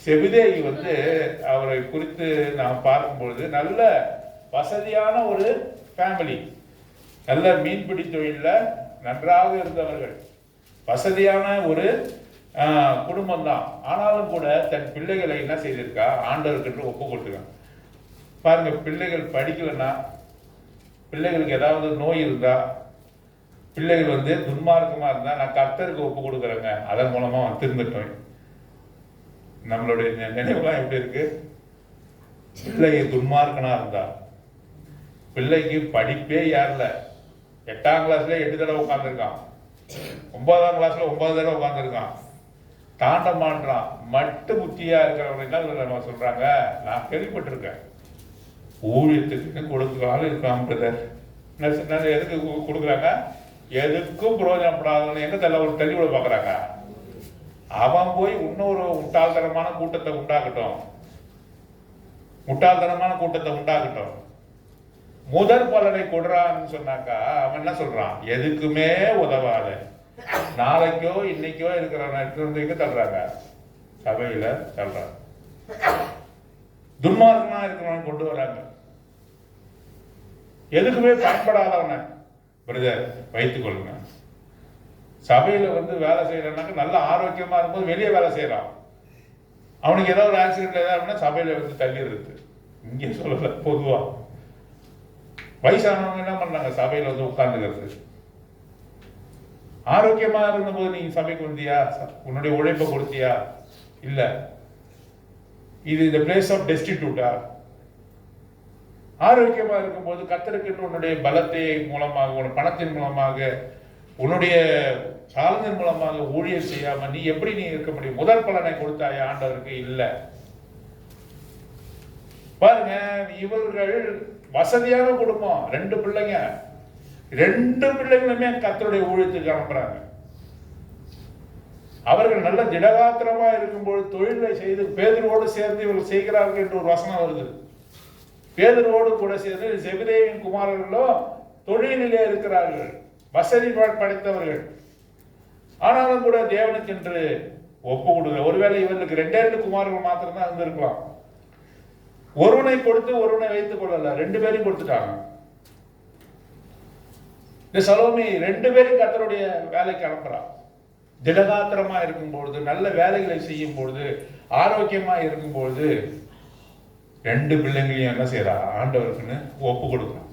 செபிதேயி அவரை குறித்து நாம் பார்க்கும்பொழுது நல்ல வசதியான ஒரு ஃபேமிலி, நல்ல மீன்பிடி தொழில நன்றாக இருந்தவர்கள், வசதியான ஒரு குடும்பம் தான். ஆனாலும் கூட தன் பிள்ளைகளை என்ன செய்திருக்கா? ஆண்டவருக்கு ஒப்பு கொடுத்துருக்காங்க. பாருங்க, பிள்ளைகள் படிக்கலன்னா, பிள்ளைகளுக்கு ஏதாவது நோய் இருந்தா, பிள்ளைகள் துன்மார்க்கமா இருந்தா, நான் கர்த்தருக்கு ஒப்பு கொடுக்குறேங்க, அதன் மூலமா திருந்துட்டோம். நம்மளுடைய நினைவுலாம் எப்படி இருக்கு? பிள்ளை துன்மார்க்கனா இருந்தா, பிள்ளைக்கு படிப்பே யாருல, 8ஆம் கிளாஸ்ல 8 தடவை உட்காந்துருக்கான், 9ஆம் கிளாஸ்ல 9 தடவை உட்காந்துருக்கான், தாண்ட மாட்டான், மட்டு புத்தியா இருக்கிறவங்க என்ன சொல்றாங்க? நான் கேள்விப்பட்டிருக்கேன், ஊழியத்துக்கு கொடுக்காலும் இருக்கான் பிரதர். எதுக்கு கொடுக்குறாங்க? எதுக்கும் பிரயோஜனப்படாதவங்க எங்க தள்ளி விட பாக்குறாங்க. அவன் போய் இன்னொரு முட்டாள்தனமான கூட்டத்தை உண்டாக்கட்டும், முதல் பலனை கொடுறான்னு சொன்னாக்கா அவன் என்ன சொல்றான்? எதுக்குமே உதவாத, நாளைக்கோ இன்னைக்கோ இருக்கிறவங்க தள்ளுறாங்க, சபையில தள்ளுறாங்க, துன்மார்க்கனா இருக்கிறவன் கொண்டு வராங்க, எதுக்குமே பயன்படாதவன பிரதர் வைத்துக் கொள்ளுங்க. சபையில வேலை செய்யறனாக்க நல்ல ஆரோக்கியமா இருக்கும்போது வெளியே வேலை செய்யறான், அவனுக்கு ஏதாவது ஒரு ஆக்சிடென்ட் ஏதாவது சபையில தள்ளிடுறது. இங்கே சொல்லல, பொதுவா வயசானவங்க என்ன பண்ணாங்க? சபையில உட்கார்ந்துக்கிறது. ஆரோக்கியமா இருந்தபோது நீங்க சபைக்கு வந்தியா? உன்னுடைய உழைப்பை கொடுத்தியா? இல்ல. இது இந்த பிளேஸ் ஆஃப் டெஸ்டிடியூட்டா? ஆரோக்கியமா இருக்கும்போது கர்த்தருக்கு உன்னுடைய பலத்தை மூலமாக, உன் பணத்தின் மூலமாக, உன்னுடைய சாலத்தின் மூலமாக ஊழியர் செய்யாம நீ எப்படி இருக்க முடியும்? முதல் பலனை கொடுத்தாயா ஆண்டவருக்கு? இல்ல. பாருங்க, இவர்கள் வசதியான குடும்பம், 2 பிள்ளைங்க, 2 பிள்ளைங்களுமே கர்த்தருடைய ஊழியத்துக்கு அனுப்புறாங்க. அவர்கள் நல்ல திடகாத்திரமா இருக்கும்போது தொழிலை செய்து பேதுருவோடு சேர்ந்து இவர்கள் செய்கிறார்கள் என்று ஒரு வசனம் வருது. பேதுருவோடு கூட சேர்ந்து செபிதேயின் குமாரர்களும் தொழிலிலே இருக்கிறார்கள், வசதி படைத்தவர்கள். ஆனாலும் கூட தேவனுக்கு என்று ஒப்பு கொடுங்க. ஒருவேளை இவர்களுக்கு 2 குமாரர்கள் மாத்திரம் தான் இருந்திருக்கலாம். ஒருவனை கொடுத்து ஒருவனை வைத்துக் கொள்ளல, 2 பேரையும் கொடுத்துட்டாங்க. இந்த சலோமி 2 பேரும் கர்த்தருடைய வேலைக்கு அனுப்புறான். திடகாத்திரமா இருக்கும் பொழுது, நல்ல வேலைகளை செய்யும் பொழுது, ஆரோக்கியமா இருக்கும் பொழுது 2 பிள்ளைங்களையும் என்ன செய்யறா? ஆண்டவருக்குன்னு ஒப்பு கொடுக்குறான்.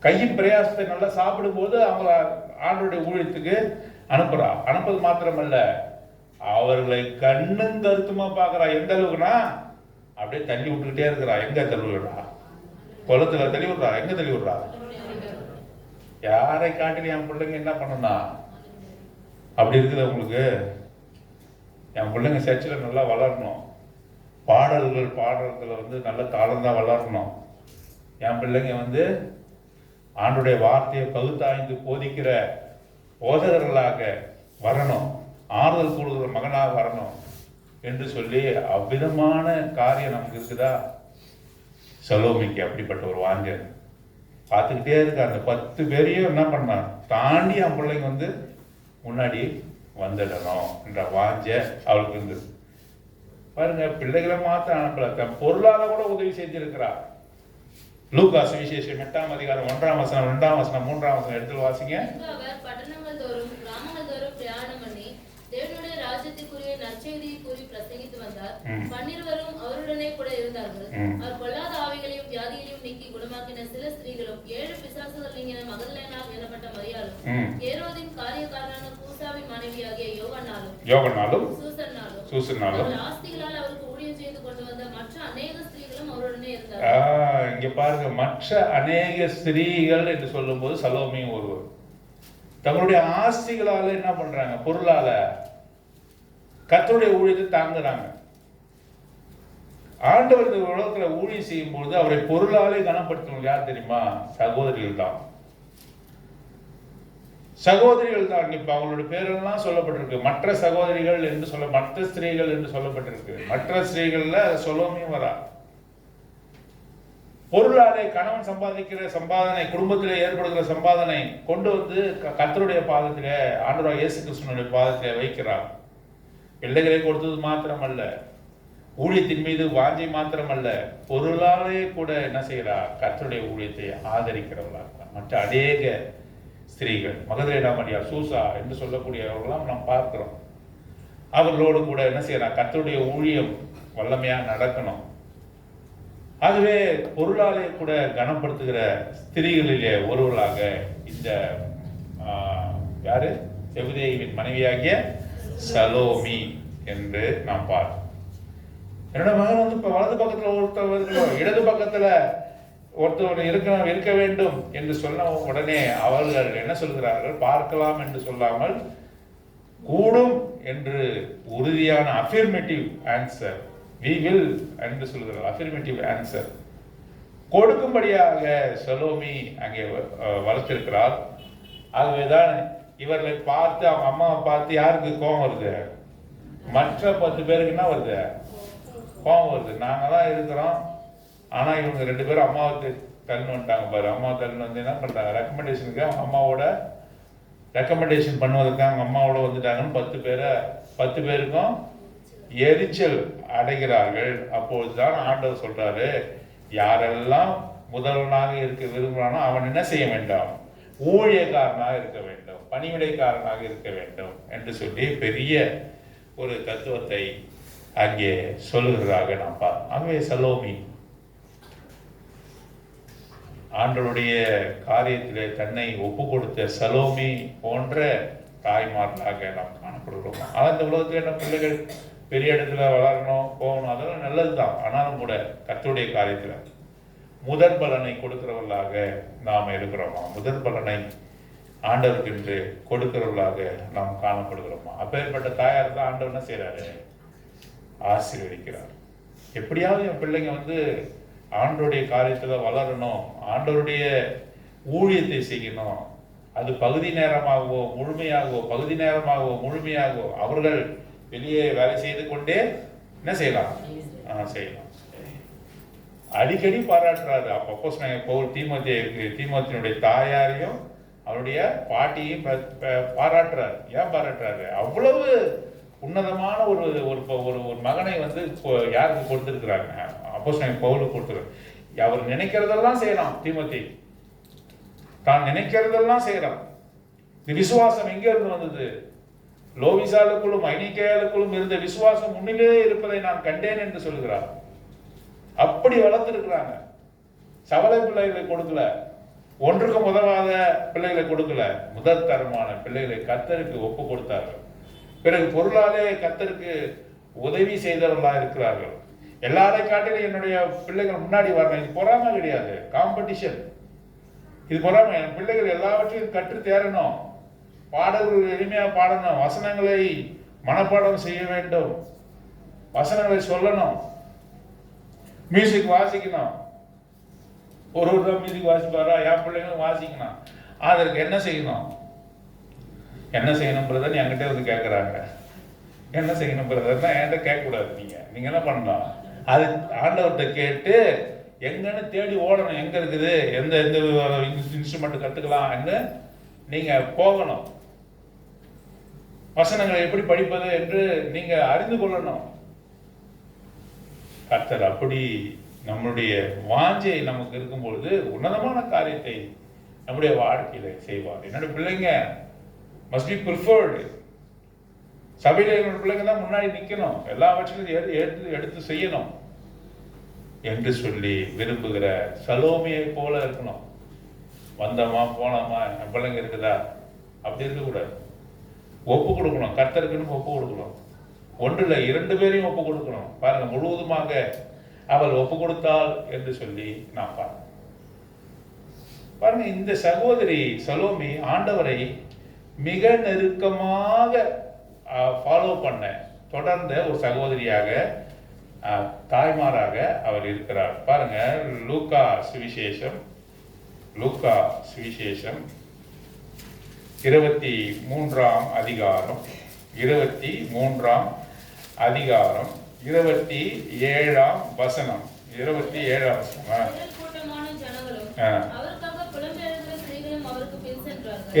கையின் பிரயாசத்தை நல்லா சாப்பிடும் போது அவங்கள ஆண்டவருடைய ஊழியத்துக்கு அனுப்புறா. அனுப்பது மாத்திரமல்ல, அவர்களை கண்ணும் கருத்துமா பாக்குறா. எந்த அளவுக்குனா அப்படியே தள்ளி விட்டுக்கிட்டே இருக்கிறா. எங்க தள்ளுவா? குளத்துல தள்ளி விடுறா. எங்க தள்ளி விடுறா? யாரை காட்டிலும் என் பிள்ளைங்க என்ன பண்ணணும்னா அப்படி இருக்குது உங்களுக்கு. என் பிள்ளைங்க சர்ச்சில் நல்லா வளரணும், பாடல்களை வந்து நல்ல தாளந்தான் வளரணும், என் பிள்ளைங்க ஆண்டுடைய வார்த்தையை பகுத்தாய்ந்து போதிக்கிற போதகர்களாக வரணும், ஆறுதல் கூடுகிற மகனாக வரணும் என்று சொல்லி அவ்விதமான காரியம் நமக்கு இருக்குதா? சலோமிக்கு அப்படிப்பட்ட ஒரு வாஞ்சை பார்த்துக்கிட்டே இருக்க. அந்த 10 பேரையும் என்ன பண்ணான், தாண்டி என் பிள்ளைங்க முன்னாடி வந்துடணும் என்ற வாஞ்சை அவளுக்கு இருந்தது. பாருங்க, பிள்ளைகளை மாத்த அனுப்பல, தன் பொருளால கூட உதவி செஞ்சிருக்கிறார். லூக்கா சுவிசேஷம் 8ஆம் அதிகாரம் 1ஆம் வசனம் 2ஆம் வசனம் 3ஆம் வசனம் எடுத்து வாசிங்க. பட்டணங்கள் தோறும் கிராமங்கள் தோறும் பிரயாணம் பண்ணி தேவனுடைய ராஜ்யத்துக்குரிய நற்செய்தியை கூறி பிரசங்கித்து வந்தார். 12 அவருடனே கூட இருந்தார்கள். அவர் பொல்லாத ஆவிகளையும் வியாதிகளையும் நீக்கி குணமாக்கின சில ஸ்திரீகளும் 7 பிசாசுகள் நீங்கின மகதலேனாள் எனப்பட்ட மரியாளும் ஏரோதின் காரியக்காரனான கூசாவின் மனைவியாகிய யோவன்னாலும் சூசன்னாலும் ஆஸ்திகளால் அவருக்கு ஊழியம் செய்து கொண்டு வந்த மற்ற அநேக ஸ்திரீகளும் அவருடனே இருந்தார்கள். இங்க பாருங்க, மற்ற அநேக ஸ்திரீகள் என்று சொல்லும் போது சலோமியும் ஒருவர். தங்களுடைய ஆஸ்திகளால என்ன பண்றாங்க, பொருளால கர்த்தருடைய ஊழியத்தை தாங்குறாங்க. ஆண்டவர் இந்த உலகத்துல ஊழியம் செய்யும் பொழுது அவரை பொருளாலே கனப்படுத்தணும். யார் தெரியுமா? சகோதரிகள் தான். சகோதரிகள் தான். இப்ப அவங்களோட பேரெல்லாம் சொல்லப்பட்டிருக்கு. மற்ற சகோதரிகள் என்று மற்ற ஸ்திரீகள் என்று சொல்லப்பட்டிருக்கு. மற்ற ஸ்திரீகள்ல சலோமியும் வரா. பொருளாலே கணவன் சம்பாதிக்கிற சம்பாதனை, குடும்பத்திலே ஏற்படுகிற சம்பாதனை கொண்டு கர்த்தருடைய பாதத்திலே, ஆண்டவராகிய இயேசு கிறிஸ்துவினுடைய பாதத்திலே வைக்கிறார். பிள்ளைகளை கொடுத்தது மாத்திரமல்ல, ஊழியத்தின் மீது வாஞ்சை மாத்திரமல்ல, பொருளாலே கூட என்ன செய்கிறார், கர்த்தருடைய ஊழியத்தை ஆதரிக்கிறவர்களாக. மற்ற அநேக ஸ்திரீகள், மகதலேனாள், சூசா என்று சொல்லக்கூடியவர்களாம் நாம் பார்க்கிறோம். அவர்களோடு கூட என்ன செய்யறார், கர்த்தருடைய ஊழியம் வல்லமையா நடக்கணும். ஆகவே பொருளாலே கூட கனப்படுத்துகிற ஸ்திரீகளிலே ஒருவர்களாக இந்த யாரு, செபதேயுவின் மனைவியாகிய சலோமி என்று நாம் பார்க்கிறோம். என்னோட மகன் இப்ப வலது பக்கத்துல ஒருத்தர், இடது பக்கத்துல ஒருத்தர் இருக்க வேண்டும் என்று சொன்ன உடனே அவர்கள் என்ன சொல்கிறார்கள், பார்க்கலாம் என்று சொல்லாமல் கூடும் என்று உறுதியான அஃபர்மேட்டிவ் ஆன்சர், we will என்று சொல்கிறார். அஃபர்மேட்டிவ் ஆன்சர் கொடுக்கும்படியாக சலோமி அங்கே வளர்த்திருக்கிறார். ஆகவேதான் இவர்களை பார்த்து, அவங்க அம்மாவை பார்த்து யாருக்கு கோபம் வருது? மற்ற 10 பேருக்கு என்ன வருது? கோபம் வருது. நாங்க தான் இருக்கிறோம், ஆனா இவங்க 2 பேரும் அம்மாவை தள்ளு வந்துட்டாங்க பாரு. அம்மாவை தள்ளு என்ன பண்றாங்க, ரெக்கமெண்டேஷனுக்கு அவங்க அம்மாவோட ரெக்கமெண்டேஷன் பண்ணுவதற்கு அவங்க அம்மாவோட வந்துட்டாங்கன்னு 10 பேருக்கும் எரிச்சல் அடைகிறார்கள். அப்பொழுதுதான் ஆண்டவர் சொல்றாரு, யாரெல்லாம் முதல்வனாக இருக்க விரும்புகிறானோ அவன் என்ன செய்ய வேண்டாம், ஊழியக்காரனாக இருக்க வேண்டும், பணிவிடைக்காரனாக இருக்க வேண்டும் என்று சொல்லி பெரிய ஒரு தத்துவத்தை அங்கே சொல்லுகிறதாக நாம் பார்க்கிறோம். ஆகவே சலோமி ஆண்டவருடைய காரியத்திலே தன்னை ஒப்பு கொடுத்த சலோமி போன்ற தாய்மார்களாக நாம் காணப்படுகிறோம். ஆனால் இந்த உலகத்தில் என்ன பிள்ளைகள் பெரிய இடத்துல வளரணும், போகணும், அதெல்லாம் நல்லதுதான். ஆனாலும் கூட கர்த்தருடைய காரியத்தில் முதற் பலனை கொடுக்கிறவர்களாக நாம் இருக்கிறோமா? முதற் பலனை ஆண்டவருக்கு என்று கொடுக்கிறவர்களாக நாம் காணப்படுகிறோமா? அப்பேற்பட்ட தாயார் தான் ஆண்டவர் என்ன செய்யறாரு, ஆசீர்வதிக்கிறார். எப்படியாவது என் பிள்ளைங்க ஆண்டவருடைய காரியத்துல வளரணும், ஆண்டவருடைய ஊழியத்தை செய்யணும். அது பகுதி நேரமாகவோ முழுமையாகவோ, பகுதி நேரமாகவோ முழுமையாகவோ அவர்கள் வெளியே வேலை செய்து கொண்டே என்ன செய்யலாம், செய்யலாம். அடிக்கடி பாராட்டுறாரு. அப்போ பவுல் தீமோத்தேயுடைய தாயாரையும் அவருடைய பாட்டியையும் பாராட்டுறாரு. ஏன் பாராட்டுறாரு? அவ்வளவு உன்னதமான ஒரு ஒரு மகனை யாருக்கு கொடுத்திருக்கிறாங்க, அப்போஸ்தலன் பவுலுக்கு கொடுத்துருக்காரு. அவர் நினைக்கிறதெல்லாம் செய்யலாம். தீமோத்தேயு தான் நினைக்கிறதெல்லாம் செய்யலாம். இந்த விசுவாசம் எங்க இருந்து வந்தது? லோவிசாலுக்குள்ளும் ஐனிக்கேயாளுக்குள்ளும் இருந்த விசுவாசம் முன்னிலே இருப்பதை நான் கண்டேன் என்று சொல்கிறார். அப்படி வளர்த்திருக்கிறாங்க. சவலை பிள்ளைகளை கொடுக்கல, ஒன்றுக்கும் உதவாத பிள்ளைகளை கொடுக்கல, முதல் தரமான பிள்ளைகளை கர்த்தருக்கு ஒப்பு கொடுத்தார்கள். பிறகு பொருளாலே கர்த்தருக்கு உதவி செய்தவர்களாக இருக்கிறார்கள். எல்லாரை காட்டிலும் என்னுடைய பிள்ளைகள் முன்னாடி வரணும். இது பொறாமை கிடையாது, காம்படிஷன். இது பொறாமை. என் பிள்ளைகள் எல்லாவற்றையும் கற்று தேரணும், பாடல்கள் எளிமையா பாடணும், வசனங்களை மனப்பாடம் செய்ய வேண்டும், வசனங்களை சொல்லணும், மியூசிக் வாசிக்கணும். ஒரு மியூசிக் வாசிப்பாரா? என் பிள்ளைங்களும் வாசிக்கணும். அதற்கு என்ன செய்யணும்? என்ன செய்யணும் பிரதர் என்கிட்ட வந்து கேட்குறாங்க. என்ன செய்யணும் பிரதர்னா என்கிட்ட கேட்கக்கூடாது. நீங்கள் என்ன பண்ணலாம்? அது ஆண்டவர்கிட்ட கேட்டு எங்கன்னு தேடி ஓடணும். எங்கே இருக்குது, எந்த எந்த இன்ஸ்ட்ருமெண்ட் கற்றுக்கலாம்னு நீங்கள் போகணும். வசனங்களை எப்படி படிப்பது என்று நீங்கள் அறிந்து கொள்ளணும். கர்த்தர் அப்படி நம்முடைய வாஞ்சை நமக்கு இருக்கும்பொழுது உன்னதமான காரியத்தை நம்முடைய வாழ்க்கையில செய்வார். என்னோட பிள்ளைங்க மஸ்ட் பி ப்ரிஃபர்டு. சபையில என்னோட பிள்ளைங்க தான் முன்னாடி நிற்கணும், எல்லாவற்றையும் எடுத்து செய்யணும் என்று சொல்லி விரும்புகிற சலோமியை போல இருக்கணும். வந்தோமா போனோமா, என் பிள்ளைங்க இருக்குதா, அப்படி இருக்கக்கூடாது. ஒப்பு கொடுக்கணும், கர்த்தருக்குன்னு ஒப்பு கொடுக்கணும். ஒன்றில் 2 பேரையும் ஒப்பு கொடுக்கணும். பாருங்க, முழுவதுமாக அவள் ஒப்பு கொடுத்தாள் என்று சொல்லி நான் பாருங்க. இந்த சகோதரி சலோமி ஆண்டவரை மிக நெருக்கமாக ஃபாலோ பண்ண தொடர்ந்த ஒரு சகோதரியாக, தாய்மாராக அவர் இருக்கிறார். பாருங்க, லூக்கா சுவிசேஷம் 23ஆம் அதிகாரம் 27ஆம் வசனம். 27ஆம் வசனம்.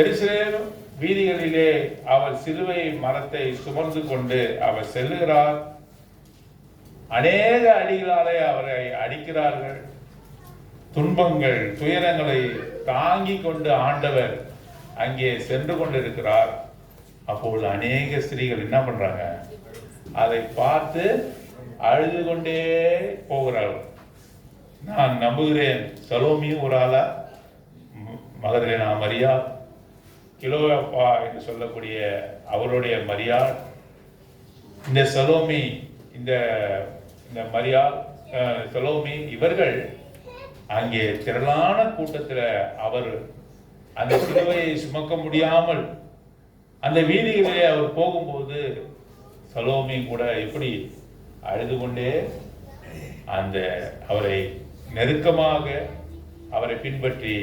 எருசலேம் வீதிகளிலே அவர் சிலுவை மரத்தை சுமந்து கொண்டு அவர் செல்லுகிறார். அநேக அடிகளாலே அவரை அடிக்கிறார்கள். துன்பங்கள், துயரங்களை தாங்கிக் கொண்டு ஆண்டவர் அங்கே சென்று கொண்டிருக்கிறார். அப்பொழுது அநேக ஸ்திரீகள் என்ன பண்றாங்க? அதை பார்த்து அழுது கொண்டே போகிறார்கள். நான் நம்புகிறேன் சலோமியும் ஒரு ஆளா, மகதலேனா மரியாள், கிலோப்பா என்று சொல்லக்கூடிய அவருடைய மரியாள், இந்த சலோமி, இந்த மரியாள், சலோமி, இவர்கள் அங்கே திரளான கூட்டத்தில் அவர் அந்த சிலுவையை சுமக்க முடியாமல் அந்த வீதிகளிலே அவர் போகும்போது சலோமி கூட எப்படி அழுது கொண்டே அந்த அவரை நெருக்கமாக அவரை பின்பற்றி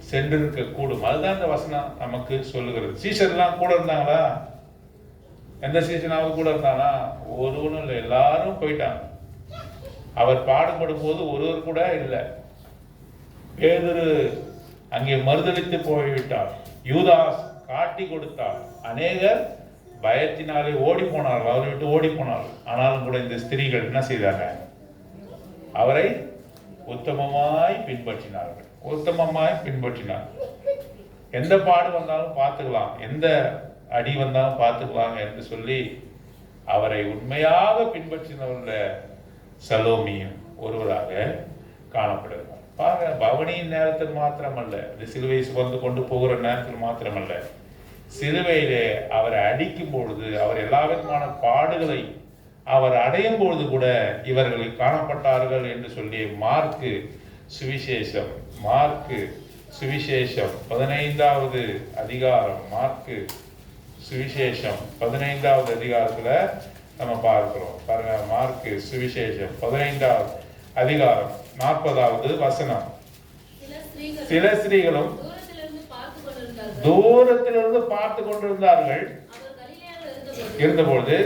சென்றிருக்க கூடும். அதுதான் இந்த வசனம் நமக்கு சொல்லுகிறது. சீசர்லாம் கூட இருந்தாங்களா? எந்த சீசனாவது கூட இருந்தானா? ஒருவனும் இல்லை, எல்லாரும் போயிட்டாங்க. அவர் பாடுபடும் போது ஒருவர் கூட இல்லை. பேதுரு அங்கே மறுதளித்து போய்விட்டார். யூதாஸ் காட்டி கொடுத்தார். அநேகர் பயத்தினாலே ஓடி போனார்கள், அவரை விட்டு ஓடி போனார்கள். ஆனாலும் கூட இந்த ஸ்திரீகள் என்ன செய்தாங்க? அவரை உத்தமமாய் பின்பற்றினார்கள். எந்த பாடு வந்தாலும் பார்த்துக்கலாம், எந்த அடி வந்தாலும் பார்த்துக்கலாம் என்று சொல்லி அவரை உண்மையாக பின்பற்றினவர்கள் சலோமியும் ஒருவராக காணப்படுகிறார். பாருங்க, பவனியின் நேரத்தில் மாத்திரமல்ல, இந்த சிலுவையை சுமந்து கொண்டு போகிற நேரத்தில் மாத்திரமல்ல, சிலுவையிலே அவரை அடிக்கும் பொழுது, அவர் எல்லா விதமான பாடுகளை அவர் அடையும் பொழுது கூட இவர்கள் காணப்பட்டார்கள் என்று சொல்லி மார்க்கு சுவிசேஷம் 15வது அதிகாரம், மார்க்கு சுவிசேஷம் 15வது அதிகாரத்துல நம்ம பார்க்கிறோம். பாருங்க, மார்க்கு சுவிசேஷம் 15வது அதிகாரம் 40வது வசனம். சில ஸ்திரீகளும் தூரத்திலிருந்து பார்த்து கொண்டிருந்தார்கள். இருந்தபொழுது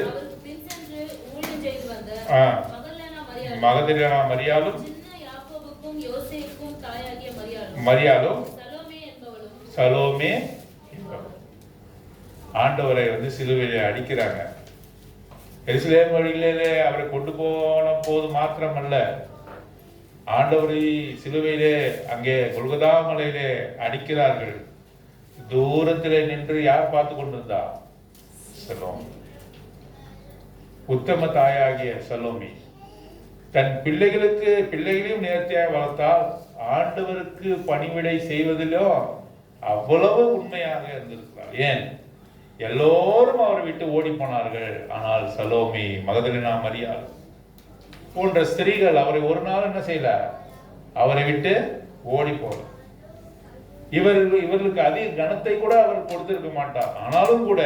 மகதலேனா மரியாளும் சலோமே ஆண்டவரை சிலுவையிலே அடிக்கிறாங்க. எருசலேம் வழியிலே அவரை கொண்டு போன போது மாத்திரமல்ல, ஆண்டவரை சிலுவையிலே அங்கே கொல்கதா மலையிலே அடிக்கிறார்கள். தூரத்திலே நின்று யார் பார்த்து கொண்டிருந்தா? சலோமி, உத்தம தாயாகிய சலோமி. தன் பிள்ளைகளையும் நேர்த்தியாக வளர்த்தால் ஆண்டவருக்கு பணிவிடை செய்வதிலோ அவ்வளவு உண்மையாக இருந்திருக்கிறார். ஏன்? எல்லோரும் அவரை விட்டு ஓடி போனார்கள். ஆனால் சலோமி, மகதலேனா மரியாள் போன்ற ஸ்திரீகள் அவரை ஒரு நாள் என்ன செய்யல, அவரை விட்டு ஓடி போல. இவர்களுக்கு அதிக கனத்தை கூட அவர் கொடுத்திருக்க மாட்டார். ஆனாலும் கூட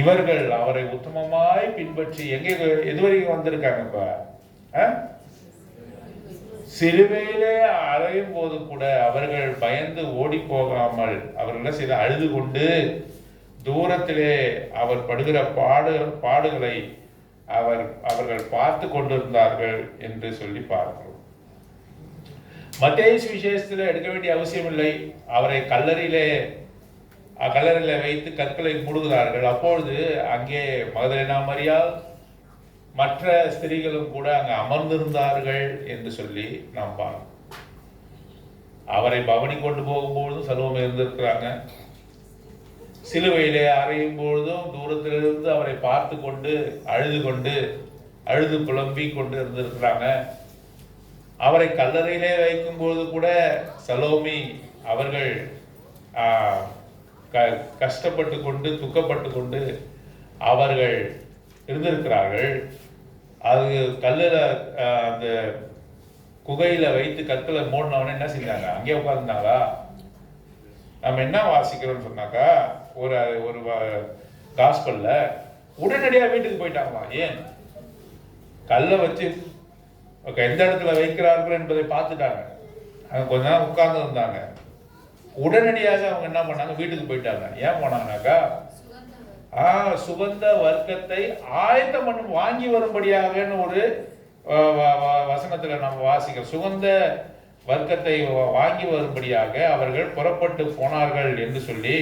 இவர்கள் அவரை உத்தமமாய் பின்பற்றி எங்கே எதுவரைக்கும் வந்திருக்காங்க? இப்ப சிலுவையிலே அறையும் போது கூட அவர்கள் பயந்து ஓடி போகாமல் அவர்கள் என்ன செய்த, அழுது கொண்டு தூரத்திலே அவர் படுகிற பாடுகளை அவர்கள் பார்த்து கொண்டிருந்தார்கள் என்று சொல்லி பார்க்கிறோம். மத்தேயு சுவிசேஷத்தில் எடுக்க வேண்டிய அவசியம் இல்லை. அவரை கல்லறையில வைத்து கற்களை மூடுகிறார்கள். அப்பொழுது அங்கே மகதலேனா மரியாள் மற்ற ஸ்திரீகளும் கூட அங்கே அமர்ந்திருந்தார்கள் என்று சொல்லி நாம் பார்க்கிறோம். அவரை பவனி கொண்டு போகும்பொழுதும் சலோமே இருந்திருக்கிறாங்க. சிலுவையிலே அறையும் பொழுதும் தூரத்திலிருந்து அவரை பார்த்து கொண்டு அழுது புலம்பி கொண்டு இருந்திருக்கிறாங்க. அவரை கல்லறையிலே வைக்கும் பொழுது கூட சலோமி அவர்கள் கஷ்டப்பட்டு கொண்டு துக்கப்பட்டு கொண்டு அவர்கள் இருந்திருக்கிறார்கள். அது கல்லில் அந்த குகையில வைத்து கற்களை மூடினவன என்ன செஞ்சாங்க, அங்கே உட்கார்ந்தாங்களா? நம்ம என்ன வாசிக்கிறோம்னு சொன்னாக்கா, ஒரு காஸ்பல்ல உடனடியாக வீட்டுக்கு போயிட்டாங்களா. ஏன்? கல்லை வச்சு எந்த இடத்துல வைக்கிறார்கள் என்பதை பார்த்துட்டாங்க. அங்கே கொஞ்ச நேரம் உட்கார்ந்து இருந்தாங்க. உடனடியாக அவங்க என்ன பண்ணாங்க, வீட்டுக்கு போயிட்டாங்க. ஏன் போனாங்கனாக்கா, சுகந்த வர்க்கத்தை ஆயத்தம் பண்ணி வாங்கி வரும்படியாகன்னு ஒரு வசனத்துல நம்ம வாசிக்கிறோம். சுகந்த வர்க்கத்தை வாங்கி வரும்படியாக அவர்கள் புறப்பட்டு போனார்கள் என்று சொல்லி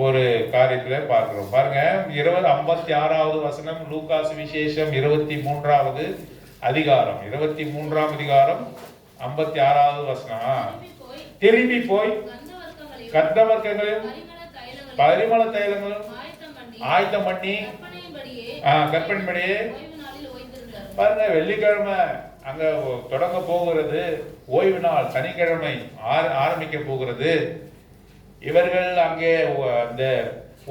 ஒரு காரியத்துல பார்க்கிறோம். பாருங்க, 56வது வசனம், லூக்கா சுவிசேஷம் 23வது அதிகாரம் 56வது வசனம். திரும்பி போய் கந்த வர்க்கங்களையும் பரிமள தைலங்களும் ஆயத்தம் பண்ணி கற்பனைப்படியே பாருங்க, வெள்ளிக்கிழமை அங்க தொடங்க போகிறது, ஓய்வு நாள் சனிக்கிழமை ஆரம்பிக்க போகிறது. இவர்கள் அங்கே அந்த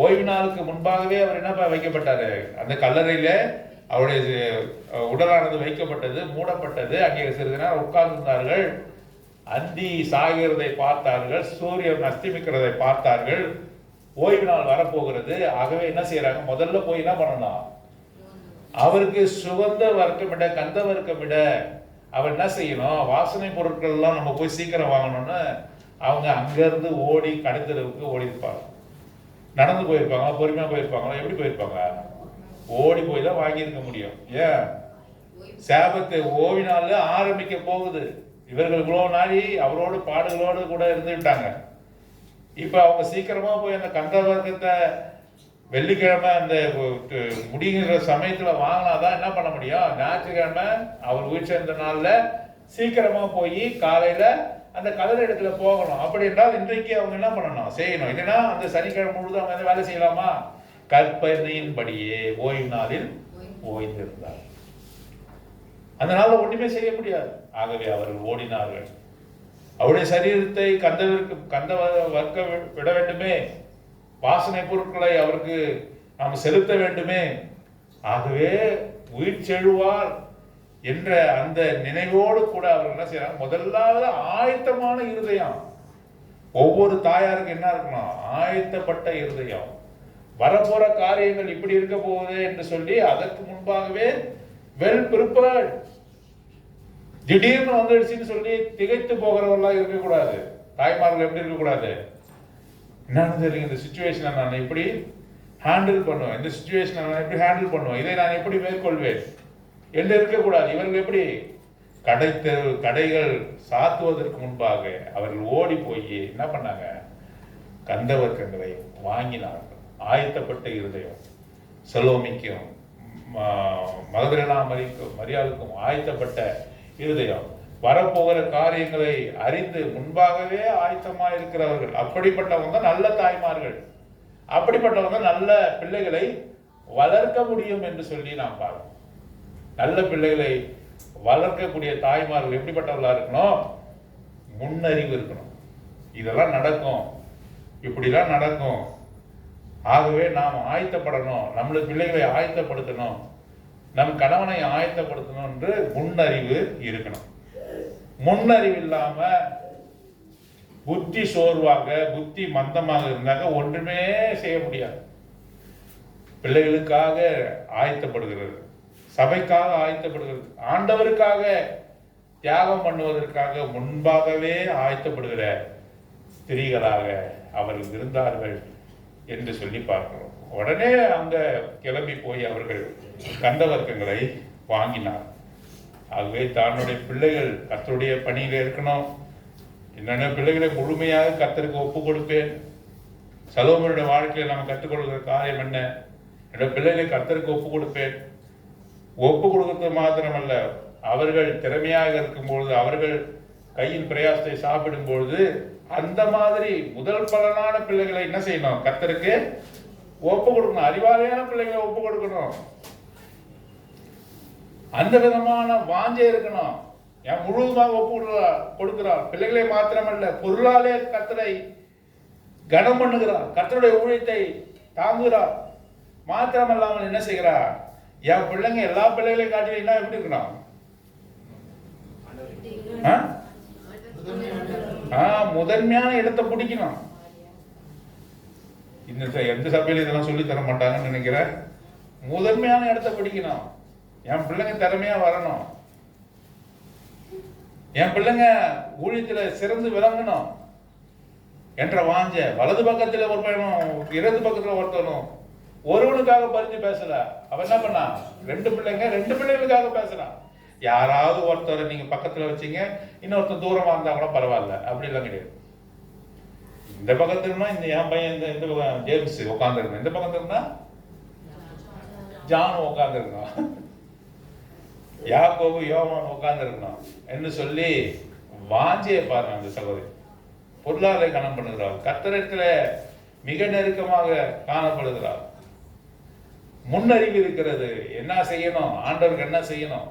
ஓய்வு நாளுக்கு முன்பாகவே அவர் என்ன வைக்கப்பட்டாரு, அந்த கல்லறையில அவருடைய உடலானது வைக்கப்பட்டது, மூடப்பட்டது. அங்கே சிறிது நேரம் உட்கார்ந்திருந்தார்கள். அந்தி சாகிறதை பார்த்தார்கள், சூரியன் அஸ்தமிக்கிறதை பார்த்தார்கள். ஓய்வு நாள் வரப்போகிறது. ஆகவே என்ன செய்யறாங்க, முதல்ல போய் என்ன பண்ணணும், அவருக்கு சுகந்த வர்க்கமிட கந்த வர்க்கமிட அவர் என்ன செய்யணும், வாசனை பொருட்கள் எல்லாம் நம்ம போய் சீக்கிரம் வாங்கணும்னு அவங்க அங்கிருந்து ஓடி கடைத்தெருவுக்கு ஓடி இருப்பாங்க. நடந்து போயிருப்பாங்க, பொறுமையா போயிருப்பாங்களா, எப்படி போயிருப்பாங்க? ஓடி போய் தான் வாங்கியிருக்க முடியும். ஏன்? சாபத்தை ஓய்வினால ஆரம்பிக்க போகுது. இவர்கள் இவ்வளவு நாளி அவரோடு பாடுகளோடு கூட இருந்துட்டாங்க. இப்ப அவங்க சீக்கிரமா போய் அந்த கந்த வர்க்கத்தை வெள்ளிக்கிழமை அந்த முடிகிற சமயத்துல வாங்கினாதான் என்ன பண்ண முடியும். ஞாயிற்றுக்கிழமை அவர் உயிர் சேர்ந்த நாள்ல சீக்கிரமா போய் காலையில அந்த கல்லறை இடத்துல போகணும். அப்படி என்றால் இன்றைக்கு அவங்க என்ன பண்ணணும், செய்யணும். இல்லைன்னா அந்த சனிக்கிழமை முழுதும் அவங்க வேலை செய்யலாமா? கற்பனையின்படியே ஓய்வு நாளில் ஓய்ந்திருந்தார். அந்த நாள்ல ஒண்ணுமே செய்ய முடியாது. ஆகவே அவர்கள் ஓடினார்கள். அவருடைய சரீரத்தை கந்த வர்க்க விட வேண்டுமே, வாசனை பொருட்களை அவருக்கு நாம் செலுத்த வேண்டுமே. ஆகவே உயிர் செழுவார் என்ற அந்த நினைவோடு கூட அவர்கள் என்ன செய்யறாங்க, முதலாவது ஆயத்தமான இருதயம். ஒவ்வொரு தாயாருக்கு என்ன இருக்கணும், ஆயத்தப்பட்ட இருதயம். வரப்போற காரியங்கள் இப்படி இருக்க போகுது என்று சொல்லி அதற்கு முன்பாகவே வெல் ப்ரிப்பேர்ட். திடீர்னு வந்துடுச்சுன்னு சொல்லி திகைத்து போகிறவர்களாக இருக்கக்கூடாது. தாய்மார்கள் எப்படி இருக்கக்கூடாது, என்னன்னு தெரியும், இந்த சுச்சுவேஷனை நான் எப்படி ஹேண்டில் பண்ணுவேன், இந்த சுச்சுவேஷனை நான் எப்படி ஹேண்டில் பண்ணுவேன், இதை நான் எப்படி மேற்கொள்வேன் என்று இருக்கக்கூடாது. இவர்கள் எப்படி கடைகள் சாத்துவதற்கு முன்பாக அவர்கள் ஓடி போய் என்ன பண்ணாங்க, கந்த வர்க்கங்களை வாங்கினார்கள். ஆயத்தப்பட்ட இருதயம். சலோமிக்கும் மகதலேனா மரியாளுக்கும் ஆயத்தப்பட்ட இருதயம். வரப்போகிற காரியங்களை அறிந்து முன்பாகவே ஆயத்தமா இருக்கிறவர்கள். அப்படிப்பட்டவங்க நல்ல தாய்மார்கள். அப்படிப்பட்டவங்க நல்ல பிள்ளைகளை வளர்க்க முடியும் என்று சொல்லி நாம் பார்க்கணும். நல்ல பிள்ளைகளை வளர்க்கக்கூடிய தாய்மார்கள் எப்படிப்பட்டவர்களா இருக்கணும், முன்னறிவு இருக்கணும். இதெல்லாம் நடக்கும், இப்படிலாம் நடக்கும். ஆகவே நாம் ஆயத்தப்படணும், நம்மளுடைய பிள்ளைகளை ஆயத்தப்படுத்தணும். நம் கணவனை ஆயத்தப்படுத்தணும் என்று முன்னறிவு இருக்கணும். முன்னறிவு இல்லாம புத்தி சோர்வாக, புத்தி மந்தமாக இருந்தாங்க ஒன்றுமே செய்ய முடியாது. பிள்ளைகளுக்காக ஆயத்தப்படுகிறது, சபைக்காக ஆயத்தப்படுகிறது, ஆண்டவருக்காக தியாகம் பண்ணுவதற்காக முன்பாகவே ஆயத்தப்படுகிற ஸ்திரீகளாக அவர்கள் இருந்தார்கள் என்று சொல்லி பார்க்கிறோம். உடனே அங்க கிளம்பி போய் அவர்கள் கந்தவர்க்கங்களை வாங்கினார். ஆகவே தன்னுடைய பிள்ளைகள் கர்த்தருடைய பணியில இருக்கணும். என்னென்ன பிள்ளைகளை முழுமையாக கர்த்தருக்கு ஒப்பு கொடுப்பேன். சலோமோனுடைய வாழ்க்கையில் நம்ம கற்றுக்கொள்கிற காரியம் என்ன? என்னோட பிள்ளைகளை கர்த்தருக்கு ஒப்பு கொடுப்பேன். ஒப்பு கொடுக்கிறது மாத்திரமல்ல, அவர்கள் திறமையாக இருக்கும்பொழுது, அவர்கள் கையின் பிரயாசத்தை சாப்பிடும் பொழுது அந்த மாதிரி முதல் பலனான பிள்ளைகளை என்ன செய்யணும்? கர்த்தருக்கு ஒப்பு கொடுக்கணும். அறிவாளியான பிள்ளைகளை ஒப்பு கொடுக்கணும். அந்த விதமான வாஞ்சை இருக்கணும். ஏன் முழுவதுமாக ஒப்பு கொடுக்கிறார். பிள்ளைகளை மாத்திரமல்ல, பொருளாலே கர்த்தரை கனம் பண்ணுகிறார், கர்த்தருடைய ஊழியத்தை தாங்குகிறார். மாத்திரமல்லாமல் என்ன செய்கிறார்? என் பிள்ளைங்க எல்லா பிள்ளைகளையும் காட்டினா எப்படி இருக்கணும்? முதன்மையான இடத்தை பிடிக்கணும். எந்த சபையில இதெல்லாம் சொல்லி தர மாட்டாங்கன்னு நினைக்கிறேன். முதன்மையான இடத்தை பிடிக்கணும். என் பிள்ளைங்க திறமையா வரணும், என் பிள்ளைங்க ஊழியத்துல சிறந்து விளங்கணும் என்ற வாஞ்ச. வலது பக்கத்துல ஒரு பையனும் இடது பக்கத்துல ஒருத்தனும் ஒருவனுக்காக பறிஞ்சு பேசல. அவன் என்ன பண்ணா? ரெண்டு பிள்ளைகளுக்காக பேசுறான். யாராவது ஒருத்தரை நீங்க பக்கத்துல வச்சீங்க, இன்னொருத்தர் தூரமா இருந்தா கூட பரவாயில்ல, அப்படி எல்லாம் கிடையாது. இந்த பக்கத்துலனா இந்த என் பையன் இந்த பக்கம் ஜேம்ஸ் உட்காந்துருக்கணும், இந்த பக்கம் இருந்தா ஜான் உட்காந்துருக்கணும், யாக்கோபு யோவான் உட்காந்துருக்கணும் என்று சொல்லி வாஞ்சியை பாருங்க. அந்த சகோதரி பொருளாதார கணம் பண்ணுகிறார், கர்த்தரிடத்துல மிக நெருக்கமாக காணப்படுகிறார். முன்னறிவு இருக்கிறது, என்ன செய்யணும், ஆண்டவருக்கு என்ன செய்யணும்.